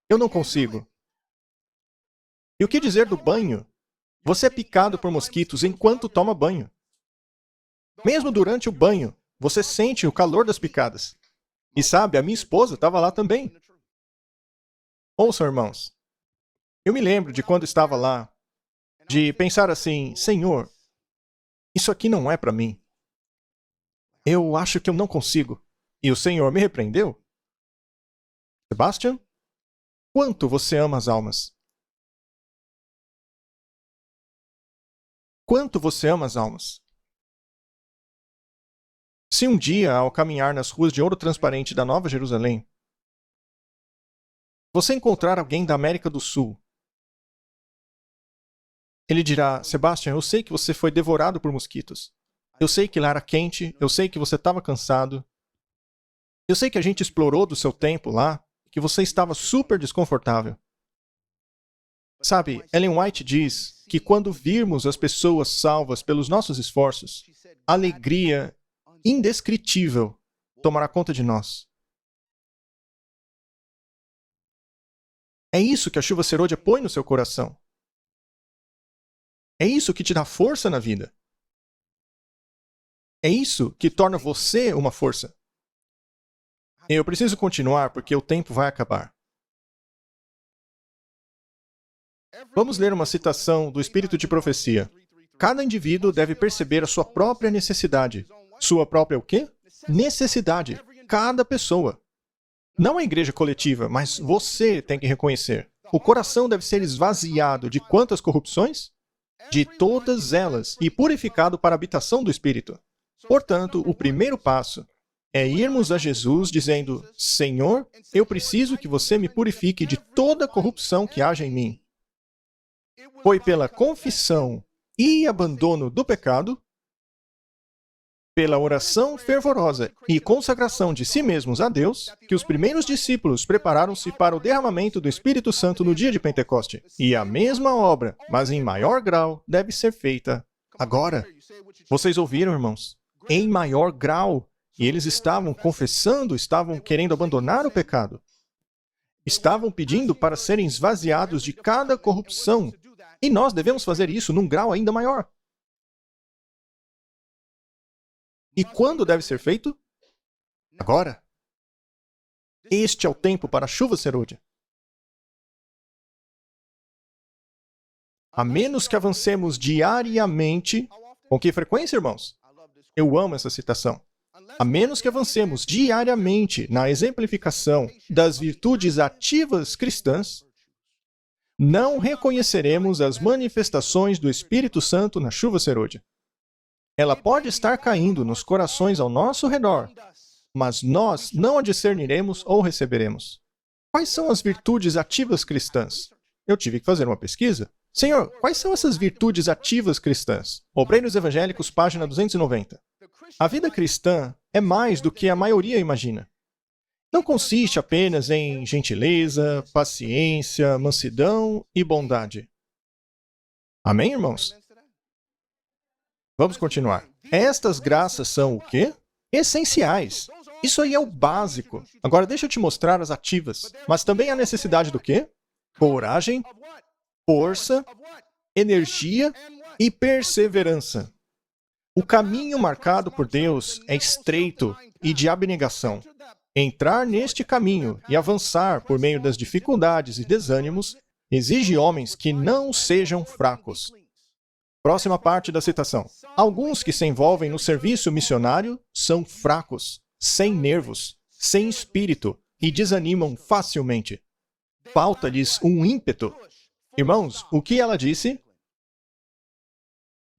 Eu não consigo. E o que dizer do banho? Você é picado por mosquitos enquanto toma banho. Mesmo durante o banho, você sente o calor das picadas. E sabe, a minha esposa estava lá também. Ouçam, irmãos. Eu me lembro de quando estava lá, de pensar assim, Senhor, isso aqui não é para mim. Eu acho que eu não consigo. E o Senhor me repreendeu. Sebastian, quanto você ama as almas? Quanto você ama as almas? Se um dia, ao caminhar nas ruas de ouro transparente da Nova Jerusalém, você encontrar alguém da América do Sul, ele dirá, Sebastian, eu sei que você foi devorado por mosquitos. Eu sei que lá era quente, eu sei que você estava cansado. Eu sei que a gente explorou do seu tempo lá, que você estava super desconfortável. Sabe, Ellen White diz que quando virmos as pessoas salvas pelos nossos esforços, a alegria indescritível tomará conta de nós. É isso que a chuva serôdia põe no seu coração. É isso que te dá força na vida. É isso que torna você uma força. Eu preciso continuar porque o tempo vai acabar. Vamos ler uma citação do Espírito de Profecia. Cada indivíduo deve perceber a sua própria necessidade. Sua própria o quê? Necessidade. Cada pessoa. Não a igreja coletiva, mas você tem que reconhecer. O coração deve ser esvaziado de quantas corrupções? De todas elas, e purificado para a habitação do Espírito. Portanto, o primeiro passo é irmos a Jesus dizendo, Senhor, eu preciso que você me purifique de toda corrupção que haja em mim. Foi pela confissão e abandono do pecado, pela oração fervorosa e consagração de si mesmos a Deus, que os primeiros discípulos prepararam-se para o derramamento do Espírito Santo no dia de Pentecoste. E a mesma obra, mas em maior grau, deve ser feita agora. Vocês ouviram, irmãos? Em maior grau. E eles estavam confessando, estavam querendo abandonar o pecado. Estavam pedindo para serem esvaziados de cada corrupção. E nós devemos fazer isso num grau ainda maior. E quando deve ser feito? Agora. Este é o tempo para a chuva serôdia. A menos que avancemos diariamente... Com que frequência, irmãos? Eu amo essa citação. A menos que avancemos diariamente na exemplificação das virtudes ativas cristãs, não reconheceremos as manifestações do Espírito Santo na chuva serôdia. Ela pode estar caindo nos corações ao nosso redor, mas nós não a discerniremos ou receberemos. Quais são as virtudes ativas cristãs? Eu tive que fazer uma pesquisa. Senhor, quais são essas virtudes ativas cristãs? Obreiros Evangélicos, página 290. A vida cristã é mais do que a maioria imagina. Não consiste apenas em gentileza, paciência, mansidão e bondade. Amém, irmãos? Vamos continuar. Estas graças são o quê? Essenciais. Isso aí é o básico. Agora deixa eu te mostrar as ativas. Mas também há necessidade do quê? Coragem, força, energia e perseverança. O caminho marcado por Deus é estreito e de abnegação. Entrar neste caminho e avançar por meio das dificuldades e desânimos exige homens que não sejam fracos. Próxima parte da citação. Alguns que se envolvem no serviço missionário são fracos, sem nervos, sem espírito e desanimam facilmente. Falta-lhes um ímpeto. Irmãos, o que ela disse?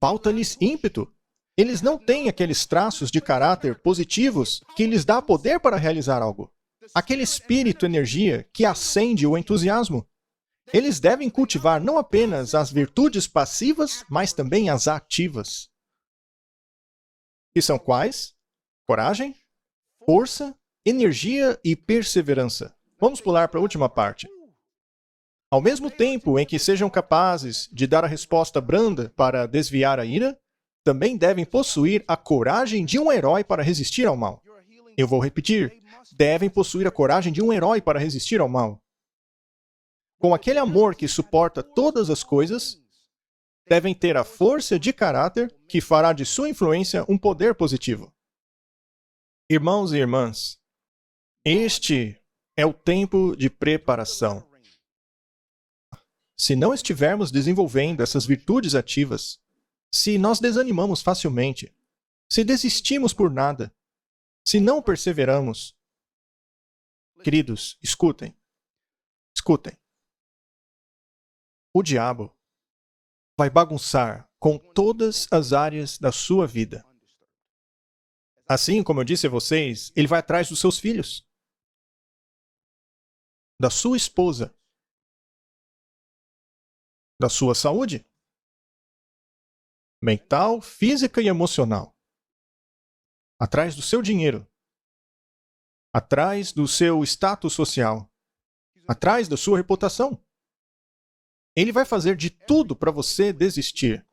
Falta-lhes ímpeto. Eles não têm aqueles traços de caráter positivos que lhes dá poder para realizar algo. Aquele espírito, energia que acende o entusiasmo. Eles devem cultivar não apenas as virtudes passivas, mas também as ativas. E são quais? Coragem, força, energia e perseverança. Vamos pular para a última parte. Ao mesmo tempo em que sejam capazes de dar a resposta branda para desviar a ira, também devem possuir a coragem de um herói para resistir ao mal. Eu vou repetir. Devem possuir a coragem de um herói para resistir ao mal. Com aquele amor que suporta todas as coisas, devem ter a força de caráter que fará de sua influência um poder positivo. Irmãos e irmãs, este é o tempo de preparação. Se não estivermos desenvolvendo essas virtudes ativas, se nós desanimamos facilmente, se desistimos por nada, se não perseveramos, queridos, escutem. O diabo vai bagunçar com todas as áreas da sua vida. Assim como eu disse a vocês, ele vai atrás dos seus filhos, da sua esposa, da sua saúde mental, física e emocional, atrás do seu dinheiro, atrás do seu status social, atrás da sua reputação. Ele vai fazer de tudo para você desistir.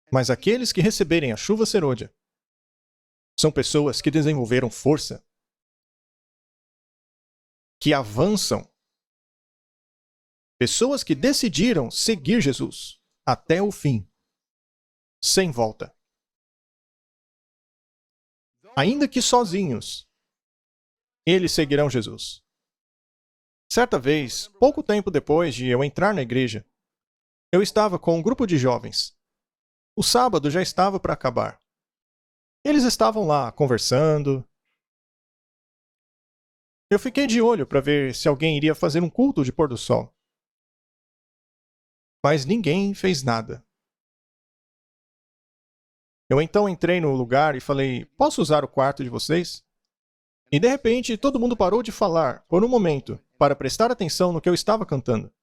Mas aqueles que receberem a chuva serôdia são pessoas que desenvolveram força, que avançam, pessoas que decidiram seguir Jesus até o fim, sem volta. Ainda que sozinhos, eles seguirão Jesus. Certa vez, pouco tempo depois de eu entrar na igreja, eu estava com um grupo de jovens. O sábado já estava para acabar. Eles estavam lá, conversando. Eu fiquei de olho para ver se alguém iria fazer um culto de pôr do sol. Mas ninguém fez nada. Eu então entrei no lugar e falei, posso usar o quarto de vocês? E de repente, todo mundo parou de falar, por um momento, para prestar atenção no que eu estava cantando.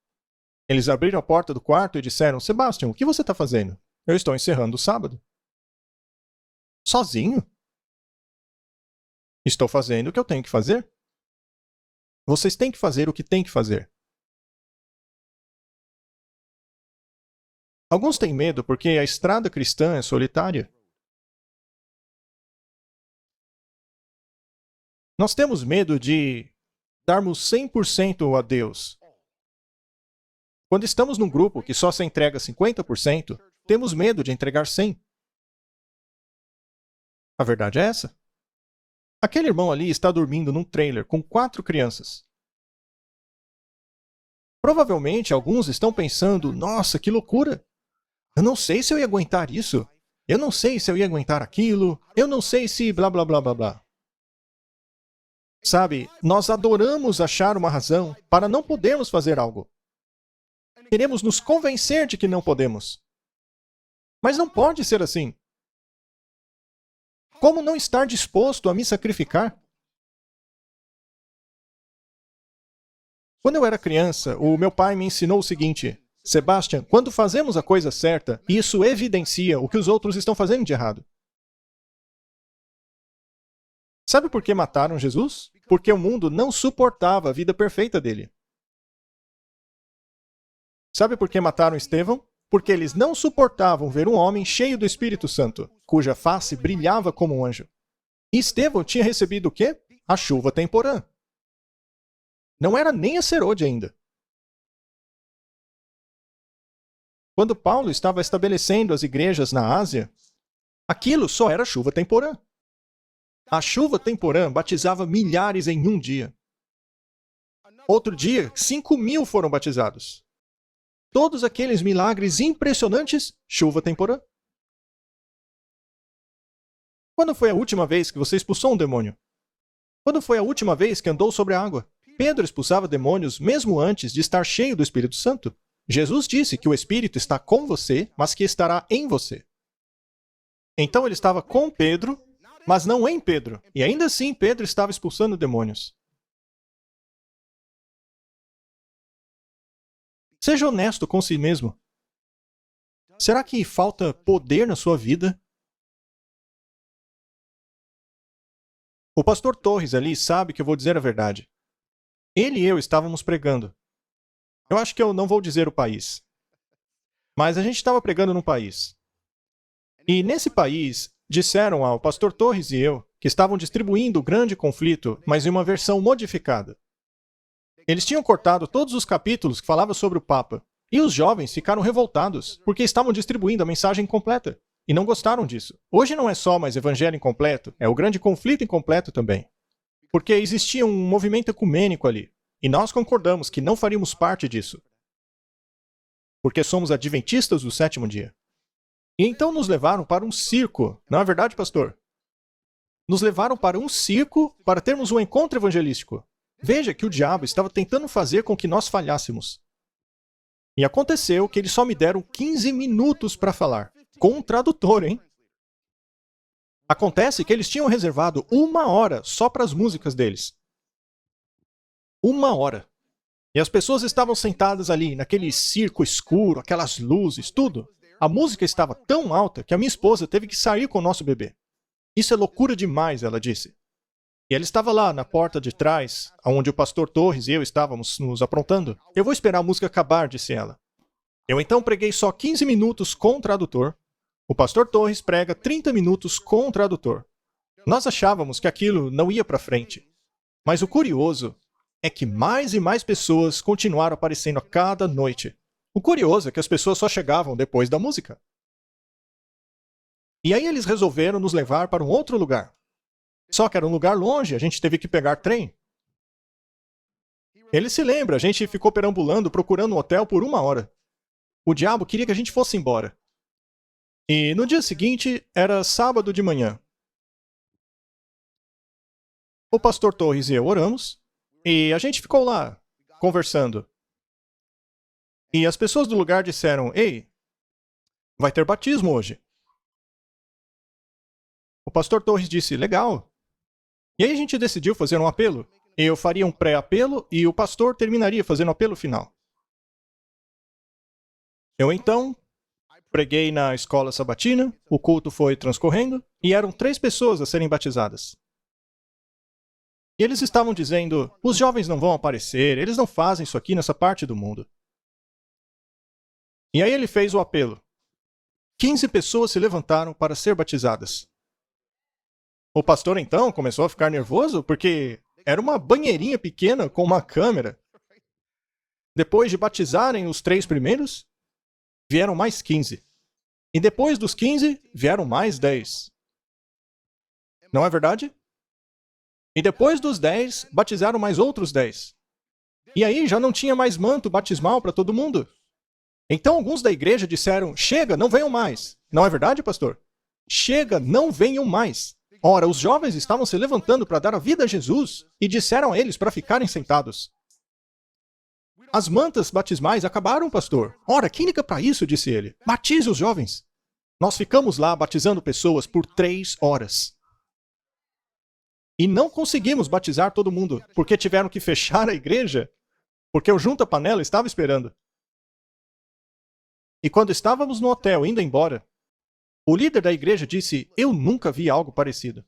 Eles abriram a porta do quarto e disseram, Sebastian, o que você está fazendo? Eu estou encerrando o sábado. Sozinho? Estou fazendo o que eu tenho que fazer. Vocês têm que fazer o que têm que fazer. Alguns têm medo porque a estrada cristã é solitária. Nós temos medo de darmos 100% a Deus. Quando estamos num grupo que só se entrega 50%, temos medo de entregar 100%. A verdade é essa. Aquele irmão ali está dormindo num trailer com 4 crianças. Provavelmente alguns estão pensando, nossa, que loucura! Eu não sei se eu ia aguentar isso. Eu não sei se eu ia aguentar aquilo. Eu não sei se blá blá blá blá blá. Sabe, nós adoramos achar uma razão para não podermos fazer algo. Queremos nos convencer de que não podemos. Mas não pode ser assim. Como não estar disposto a me sacrificar? Quando eu era criança, o meu pai me ensinou o seguinte, Sebastian, quando fazemos a coisa certa, isso evidencia o que os outros estão fazendo de errado. Sabe por que mataram Jesus? Porque o mundo não suportava a vida perfeita dele. Sabe por que mataram Estevão? Porque eles não suportavam ver um homem cheio do Espírito Santo, cuja face brilhava como um anjo. E Estevão tinha recebido o quê? A chuva temporã. Não era nem a serôdia ainda. Quando Paulo estava estabelecendo as igrejas na Ásia, aquilo só era chuva temporã. A chuva temporã batizava milhares em um dia. Outro dia, 5.000 foram batizados. Todos aqueles milagres impressionantes, chuva temporã. Quando foi a última vez que você expulsou um demônio? Quando foi a última vez que andou sobre a água? Pedro expulsava demônios mesmo antes de estar cheio do Espírito Santo. Jesus disse que o Espírito está com você, mas que estará em você. Então ele estava com Pedro, mas não em Pedro. E ainda assim Pedro estava expulsando demônios. Seja honesto com si mesmo. Será que falta poder na sua vida? O pastor Torres ali sabe que eu vou dizer a verdade. Ele e eu estávamos pregando. Eu acho que eu não vou dizer o país. Mas a gente estava pregando num país. E nesse país, disseram ao pastor Torres e eu que estavam distribuindo o grande conflito, mas em uma versão modificada. Eles tinham cortado todos os capítulos que falavam sobre o Papa. E os jovens ficaram revoltados, porque estavam distribuindo a mensagem incompleta. E não gostaram disso. Hoje não é só mais evangelho incompleto, é o grande conflito incompleto também. Porque existia um movimento ecumênico ali. E nós concordamos que não faríamos parte disso. Porque somos adventistas do sétimo dia. E então nos levaram para um circo. Não é verdade, pastor? Nos levaram para um circo para termos um encontro evangelístico. Veja que o diabo estava tentando fazer com que nós falhássemos. E aconteceu que eles só me deram 15 minutos para falar. Com um tradutor, hein? Acontece que eles tinham reservado 1 hora só para as músicas deles. 1 hora. E as pessoas estavam sentadas ali, naquele circo escuro, aquelas luzes, tudo. A música estava tão alta que a minha esposa teve que sair com o nosso bebê. Isso é loucura demais, ela disse. E ela estava lá, na porta de trás, onde o pastor Torres e eu estávamos nos aprontando. Eu vou esperar a música acabar, disse ela. Eu então preguei só 15 minutos com o tradutor. O pastor Torres prega 30 minutos com o tradutor. Nós achávamos que aquilo não ia para frente. Mas o curioso é que mais e mais pessoas continuaram aparecendo a cada noite. O curioso é que as pessoas só chegavam depois da música. E aí eles resolveram nos levar para um outro lugar. Só que era um lugar longe, a gente teve que pegar trem. Ele se lembra, a gente ficou perambulando, procurando um hotel por 1 hora. O diabo queria que a gente fosse embora. E no dia seguinte, era sábado de manhã. O pastor Torres e eu oramos, e a gente ficou lá, conversando. E as pessoas do lugar disseram, ei, vai ter batismo hoje. O pastor Torres disse, legal. E aí a gente decidiu fazer um apelo. Eu faria um pré-apelo e o pastor terminaria fazendo o apelo final. Eu então preguei na escola sabatina, o culto foi transcorrendo e eram 3 pessoas a serem batizadas. E eles estavam dizendo, os jovens não vão aparecer, eles não fazem isso aqui nessa parte do mundo. E aí ele fez o apelo. 15 pessoas se levantaram para ser batizadas. O pastor então começou a ficar nervoso porque era uma banheirinha pequena com uma câmera. Depois de batizarem os 3 primeiros, vieram mais 15. E depois dos 15, vieram mais 10. Não é verdade? E depois dos 10, batizaram mais outros 10. E aí já não tinha mais manto batismal para todo mundo. Então alguns da igreja disseram, chega, não venham mais. Não é verdade, pastor? Chega, não venham mais. Ora, os jovens estavam se levantando para dar a vida a Jesus e disseram a eles para ficarem sentados. As mantas batismais acabaram, pastor. Ora, quem liga para isso, disse ele. Batize os jovens. Nós ficamos lá batizando pessoas por 3 horas. E não conseguimos batizar todo mundo, porque tiveram que fechar a igreja, porque o junta-panela estava esperando. E quando estávamos no hotel indo embora, o líder da igreja disse, eu nunca vi algo parecido.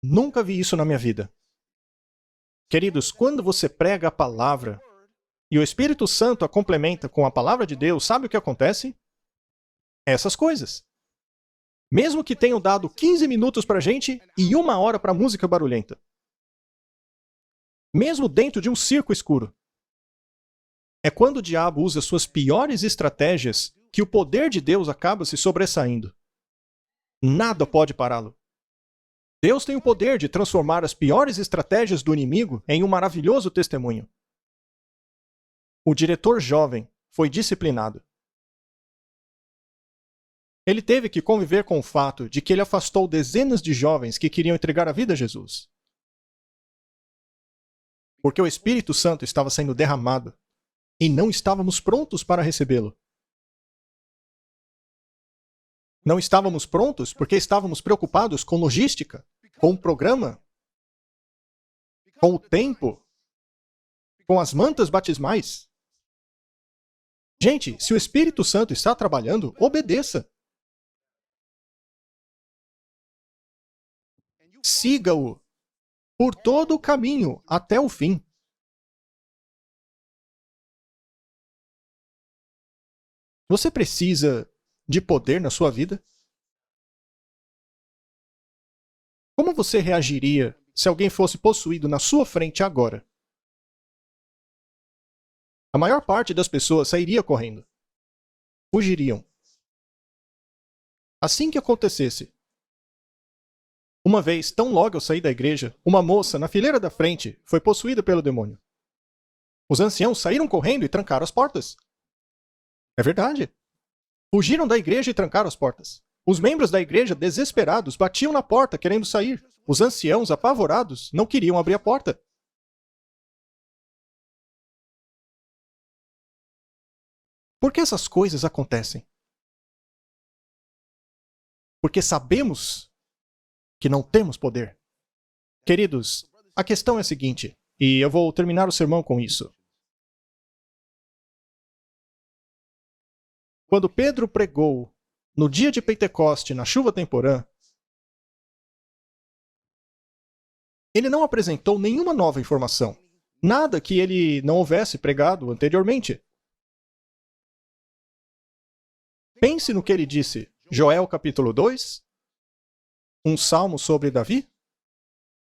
Nunca vi isso na minha vida. Queridos, quando você prega a palavra e o Espírito Santo a complementa com a palavra de Deus, sabe o que acontece? Essas coisas. Mesmo que tenham dado 15 minutos para a gente e 1 hora para música barulhenta. Mesmo dentro de um circo escuro. É quando o diabo usa suas piores estratégias que o poder de Deus acaba se sobressaindo. Nada pode pará-lo. Deus tem o poder de transformar as piores estratégias do inimigo em um maravilhoso testemunho. O diretor jovem foi disciplinado. Ele teve que conviver com o fato de que ele afastou dezenas de jovens que queriam entregar a vida a Jesus. Porque o Espírito Santo estava sendo derramado e não estávamos prontos para recebê-lo. Não estávamos prontos porque estávamos preocupados com logística, com o programa, com o tempo, com as mantas batismais. Gente, se o Espírito Santo está trabalhando, obedeça. Siga-o por todo o caminho até o fim. Você precisa de poder na sua vida? Como você reagiria se alguém fosse possuído na sua frente agora? A maior parte das pessoas sairia correndo. Fugiriam. Assim que acontecesse. Uma vez, tão logo eu saí da igreja, uma moça, na fileira da frente, foi possuída pelo demônio. Os anciãos saíram correndo e trancaram as portas. É verdade. Fugiram da igreja e trancaram as portas. Os membros da igreja, desesperados, batiam na porta querendo sair. Os anciãos, apavorados, não queriam abrir a porta. Por que essas coisas acontecem? Porque sabemos que não temos poder. Queridos, a questão é a seguinte, e eu vou terminar o sermão com isso. Quando Pedro pregou no dia de Pentecoste, na chuva temporã, ele não apresentou nenhuma nova informação. Nada que ele não houvesse pregado anteriormente. Pense no que ele disse. Joel capítulo 2, um salmo sobre Davi.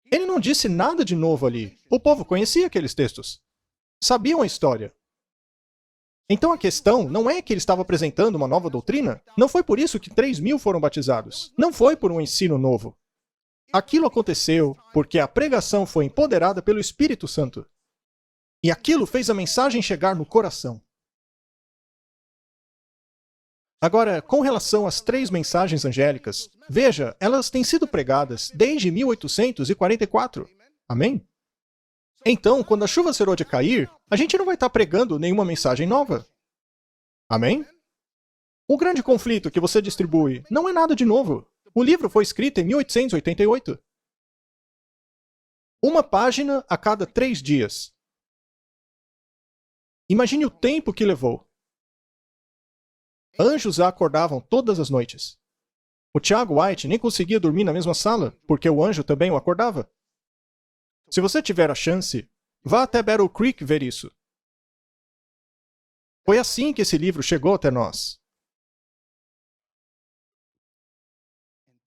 Ele não disse nada de novo ali. O povo conhecia aqueles textos. Sabiam a história. Então a questão não é que ele estava apresentando uma nova doutrina. Não foi por isso que 3.000 foram batizados. Não foi por um ensino novo. Aquilo aconteceu porque a pregação foi empoderada pelo Espírito Santo. E aquilo fez a mensagem chegar no coração. Agora, com relação às 3 mensagens angélicas, veja, elas têm sido pregadas desde 1844. Amém? Então, quando a chuva serôdia cair, a gente não vai estar pregando nenhuma mensagem nova. Amém? O grande conflito que você distribui não é nada de novo. O livro foi escrito em 1888. Uma página a cada 3 dias. Imagine o tempo que levou. Anjos a acordavam todas as noites. O Tiago White nem conseguia dormir na mesma sala, porque o anjo também o acordava. Se você tiver a chance, vá até Battle Creek ver isso. Foi assim que esse livro chegou até nós.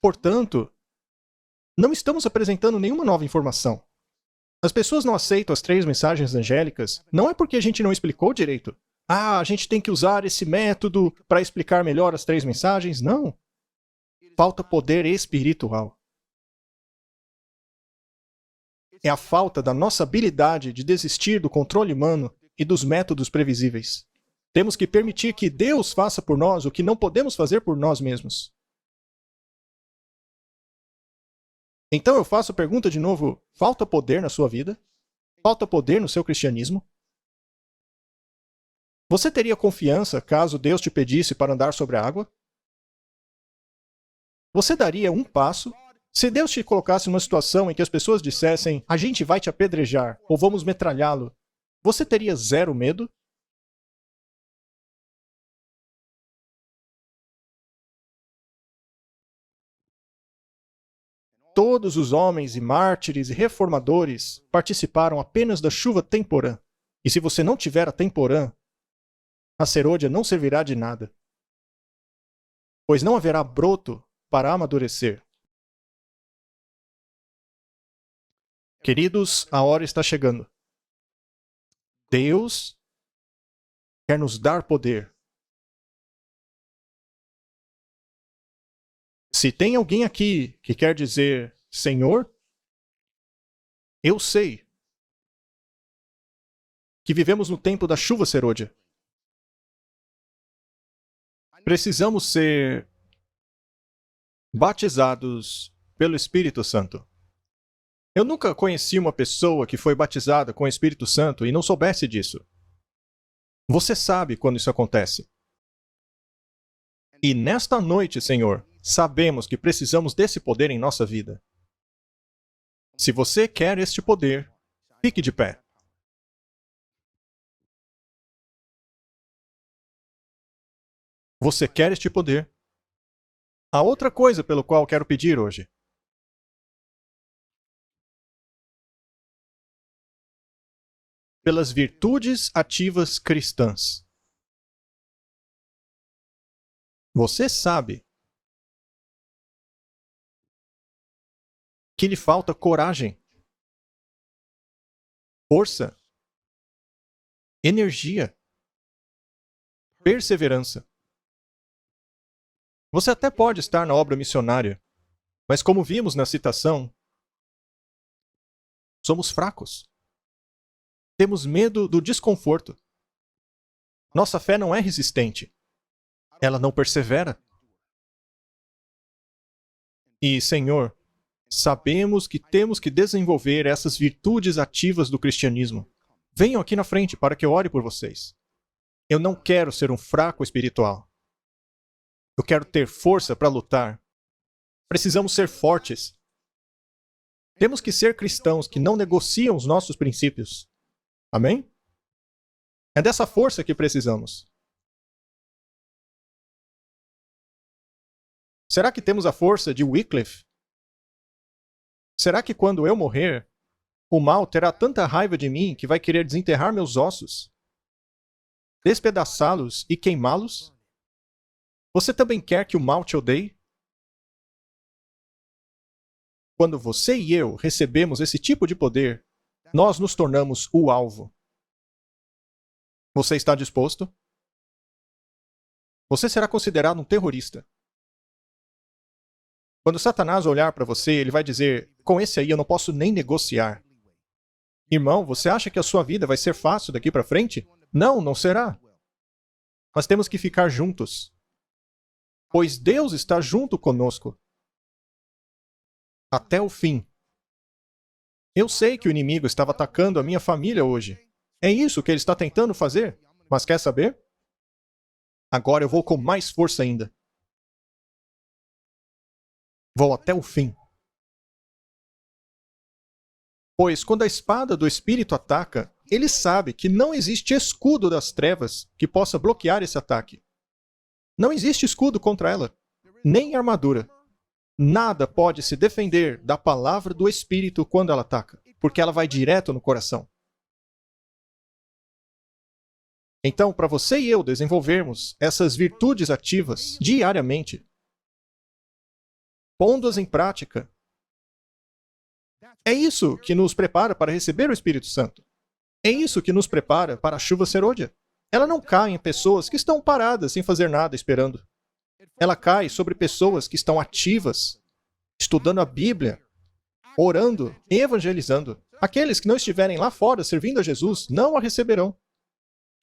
Portanto, não estamos apresentando nenhuma nova informação. As pessoas não aceitam as 3 mensagens angélicas, não é porque a gente não explicou direito. A gente tem que usar esse método para explicar melhor as 3 mensagens. Não. Falta poder espiritual. É a falta da nossa habilidade de desistir do controle humano e dos métodos previsíveis. Temos que permitir que Deus faça por nós o que não podemos fazer por nós mesmos. Então eu faço a pergunta de novo: falta poder na sua vida? Falta poder no seu cristianismo? Você teria confiança caso Deus te pedisse para andar sobre a água? Você daria um passo? Se Deus te colocasse numa situação em que as pessoas dissessem: a gente vai te apedrejar ou vamos metralhá-lo, você teria 0 medo? Todos os homens e mártires e reformadores participaram apenas da chuva temporã. E se você não tiver a temporã, a serôdia não servirá de nada, pois não haverá broto para amadurecer. Queridos, a hora está chegando. Deus quer nos dar poder. Se tem alguém aqui que quer dizer, Senhor, eu sei que vivemos no tempo da chuva serôdia. Precisamos ser batizados pelo Espírito Santo. Eu nunca conheci uma pessoa que foi batizada com o Espírito Santo e não soubesse disso. Você sabe quando isso acontece. E nesta noite, Senhor, sabemos que precisamos desse poder em nossa vida. Se você quer este poder, fique de pé. Você quer este poder? Há outra coisa pelo qual quero pedir hoje. Pelas virtudes ativas cristãs. Você sabe que lhe falta coragem, força, energia, perseverança. Você até pode estar na obra missionária, mas como vimos na citação, somos fracos. Temos medo do desconforto. Nossa fé não é resistente. Ela não persevera. E, Senhor, sabemos que temos que desenvolver essas virtudes ativas do cristianismo. Venham aqui na frente para que eu ore por vocês. Eu não quero ser um fraco espiritual. Eu quero ter força para lutar. Precisamos ser fortes. Temos que ser cristãos que não negociam os nossos princípios. Amém? É dessa força que precisamos. Será que temos a força de Wycliffe? Será que quando eu morrer, o mal terá tanta raiva de mim que vai querer desenterrar meus ossos, despedaçá-los e queimá-los? Você também quer que o mal te odeie? Quando você e eu recebemos esse tipo de poder, nós nos tornamos o alvo. Você está disposto? Você será considerado um terrorista. Quando Satanás olhar para você, ele vai dizer, com esse aí eu não posso nem negociar. Irmão, você acha que a sua vida vai ser fácil daqui para frente? Não, não será. Mas temos que ficar juntos. Pois Deus está junto conosco. Até o fim. Eu sei que o inimigo estava atacando a minha família hoje. É isso que ele está tentando fazer. Mas quer saber? Agora eu vou com mais força ainda. Vou até o fim. Pois quando a espada do Espírito ataca, ele sabe que não existe escudo das trevas que possa bloquear esse ataque. Não existe escudo contra ela, nem armadura. Nada pode se defender da palavra do Espírito quando ela ataca, porque ela vai direto no coração. Então, para você e eu desenvolvermos essas virtudes ativas diariamente, pondo-as em prática, é isso que nos prepara para receber o Espírito Santo. É isso que nos prepara para a chuva serôdia. Ela não cai em pessoas que estão paradas sem fazer nada esperando. Ela cai sobre pessoas que estão ativas, estudando a Bíblia, orando, evangelizando. Aqueles que não estiverem lá fora servindo a Jesus não a receberão.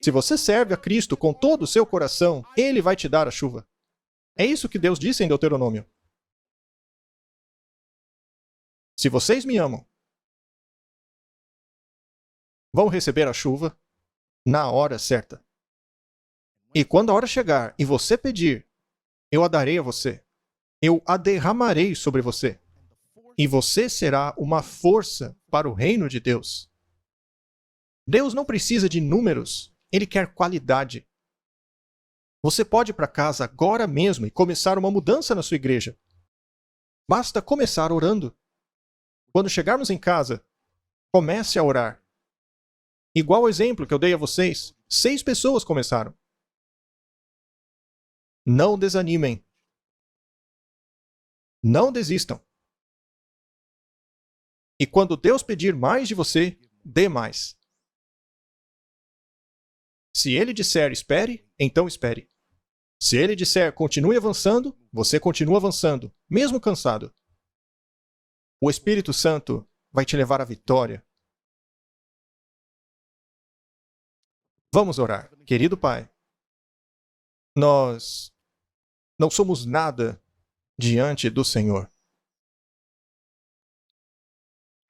Se você serve a Cristo com todo o seu coração, Ele vai te dar a chuva. É isso que Deus disse em Deuteronômio. Se vocês me amam, vão receber a chuva na hora certa. E quando a hora chegar e você pedir, eu a darei a você. Eu a derramarei sobre você. E você será uma força para o reino de Deus. Deus não precisa de números, Ele quer qualidade. Você pode ir para casa agora mesmo e começar uma mudança na sua igreja. Basta começar orando. Quando chegarmos em casa, comece a orar. Igual o exemplo que eu dei a vocês, 6 pessoas começaram. Não desanimem. Não desistam. E quando Deus pedir mais de você, dê mais. Se Ele disser espere, então espere. Se Ele disser continue avançando, você continua avançando, mesmo cansado. O Espírito Santo vai te levar à vitória. Vamos orar. Querido Pai, nós não somos nada diante do Senhor.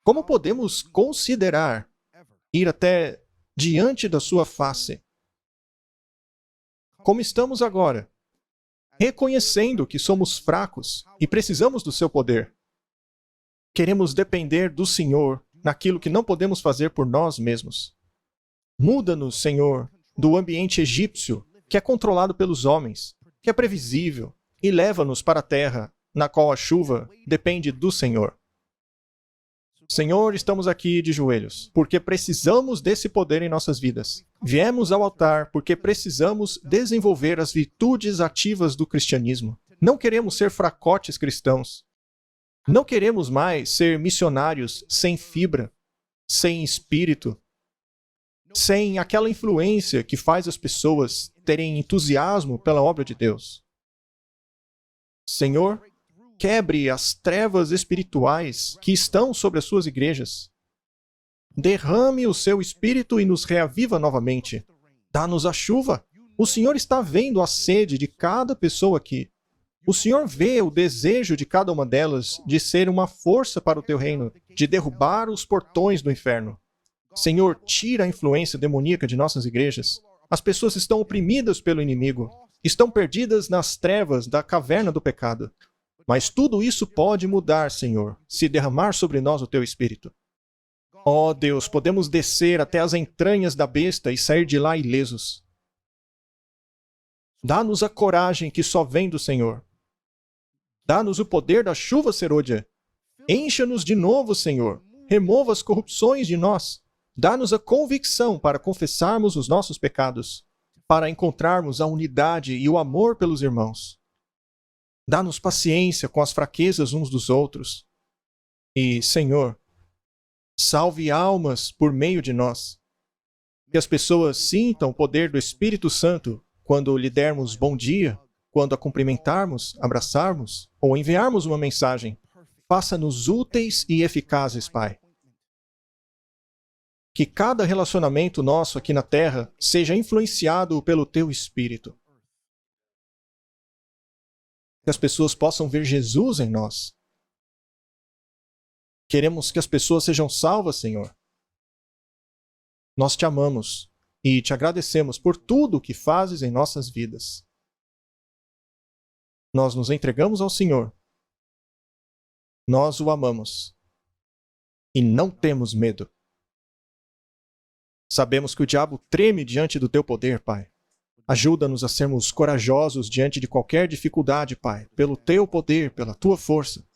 Como podemos considerar ir até diante da sua face? Como estamos agora, reconhecendo que somos fracos e precisamos do seu poder. Queremos depender do Senhor naquilo que não podemos fazer por nós mesmos. Muda-nos, Senhor, do ambiente egípcio, que é controlado pelos homens, que é previsível, e leva-nos para a terra, na qual a chuva depende do Senhor. Senhor, estamos aqui de joelhos, porque precisamos desse poder em nossas vidas. Viemos ao altar porque precisamos desenvolver as virtudes ativas do cristianismo. Não queremos ser fracotes cristãos. Não queremos mais ser missionários sem fibra, sem espírito, sem aquela influência que faz as pessoas terem entusiasmo pela obra de Deus. Senhor, quebre as trevas espirituais que estão sobre as suas igrejas. Derrame o seu espírito e nos reaviva novamente. Dá-nos a chuva. O Senhor está vendo a sede de cada pessoa aqui. O Senhor vê o desejo de cada uma delas de ser uma força para o teu reino, de derrubar os portões do inferno. Senhor, tira a influência demoníaca de nossas igrejas. As pessoas estão oprimidas pelo inimigo. Estão perdidas nas trevas da caverna do pecado. Mas tudo isso pode mudar, Senhor, se derramar sobre nós o teu Espírito. Ó Deus, podemos descer até as entranhas da besta e sair de lá ilesos. Dá-nos a coragem que só vem do Senhor. Dá-nos o poder da chuva serôdia. Encha-nos de novo, Senhor. Remova as corrupções de nós. Dá-nos a convicção para confessarmos os nossos pecados, para encontrarmos a unidade e o amor pelos irmãos. Dá-nos paciência com as fraquezas uns dos outros. E, Senhor, salve almas por meio de nós. Que as pessoas sintam o poder do Espírito Santo quando lhe dermos bom dia, quando a cumprimentarmos, abraçarmos ou enviarmos uma mensagem. Faça-nos úteis e eficazes, Pai. Que cada relacionamento nosso aqui na Terra seja influenciado pelo Teu Espírito. Que as pessoas possam ver Jesus em nós. Queremos que as pessoas sejam salvas, Senhor. Nós te amamos e te agradecemos por tudo o que fazes em nossas vidas. Nós nos entregamos ao Senhor. Nós o amamos. E não temos medo. Sabemos que o diabo treme diante do teu poder, Pai. Ajuda-nos a sermos corajosos diante de qualquer dificuldade, Pai, pelo teu poder, pela tua força.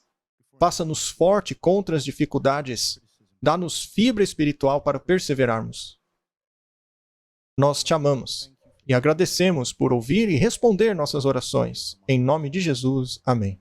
Faça-nos forte contra as dificuldades. Dá-nos fibra espiritual para perseverarmos. Nós te amamos e agradecemos por ouvir e responder nossas orações. Em nome de Jesus, amém.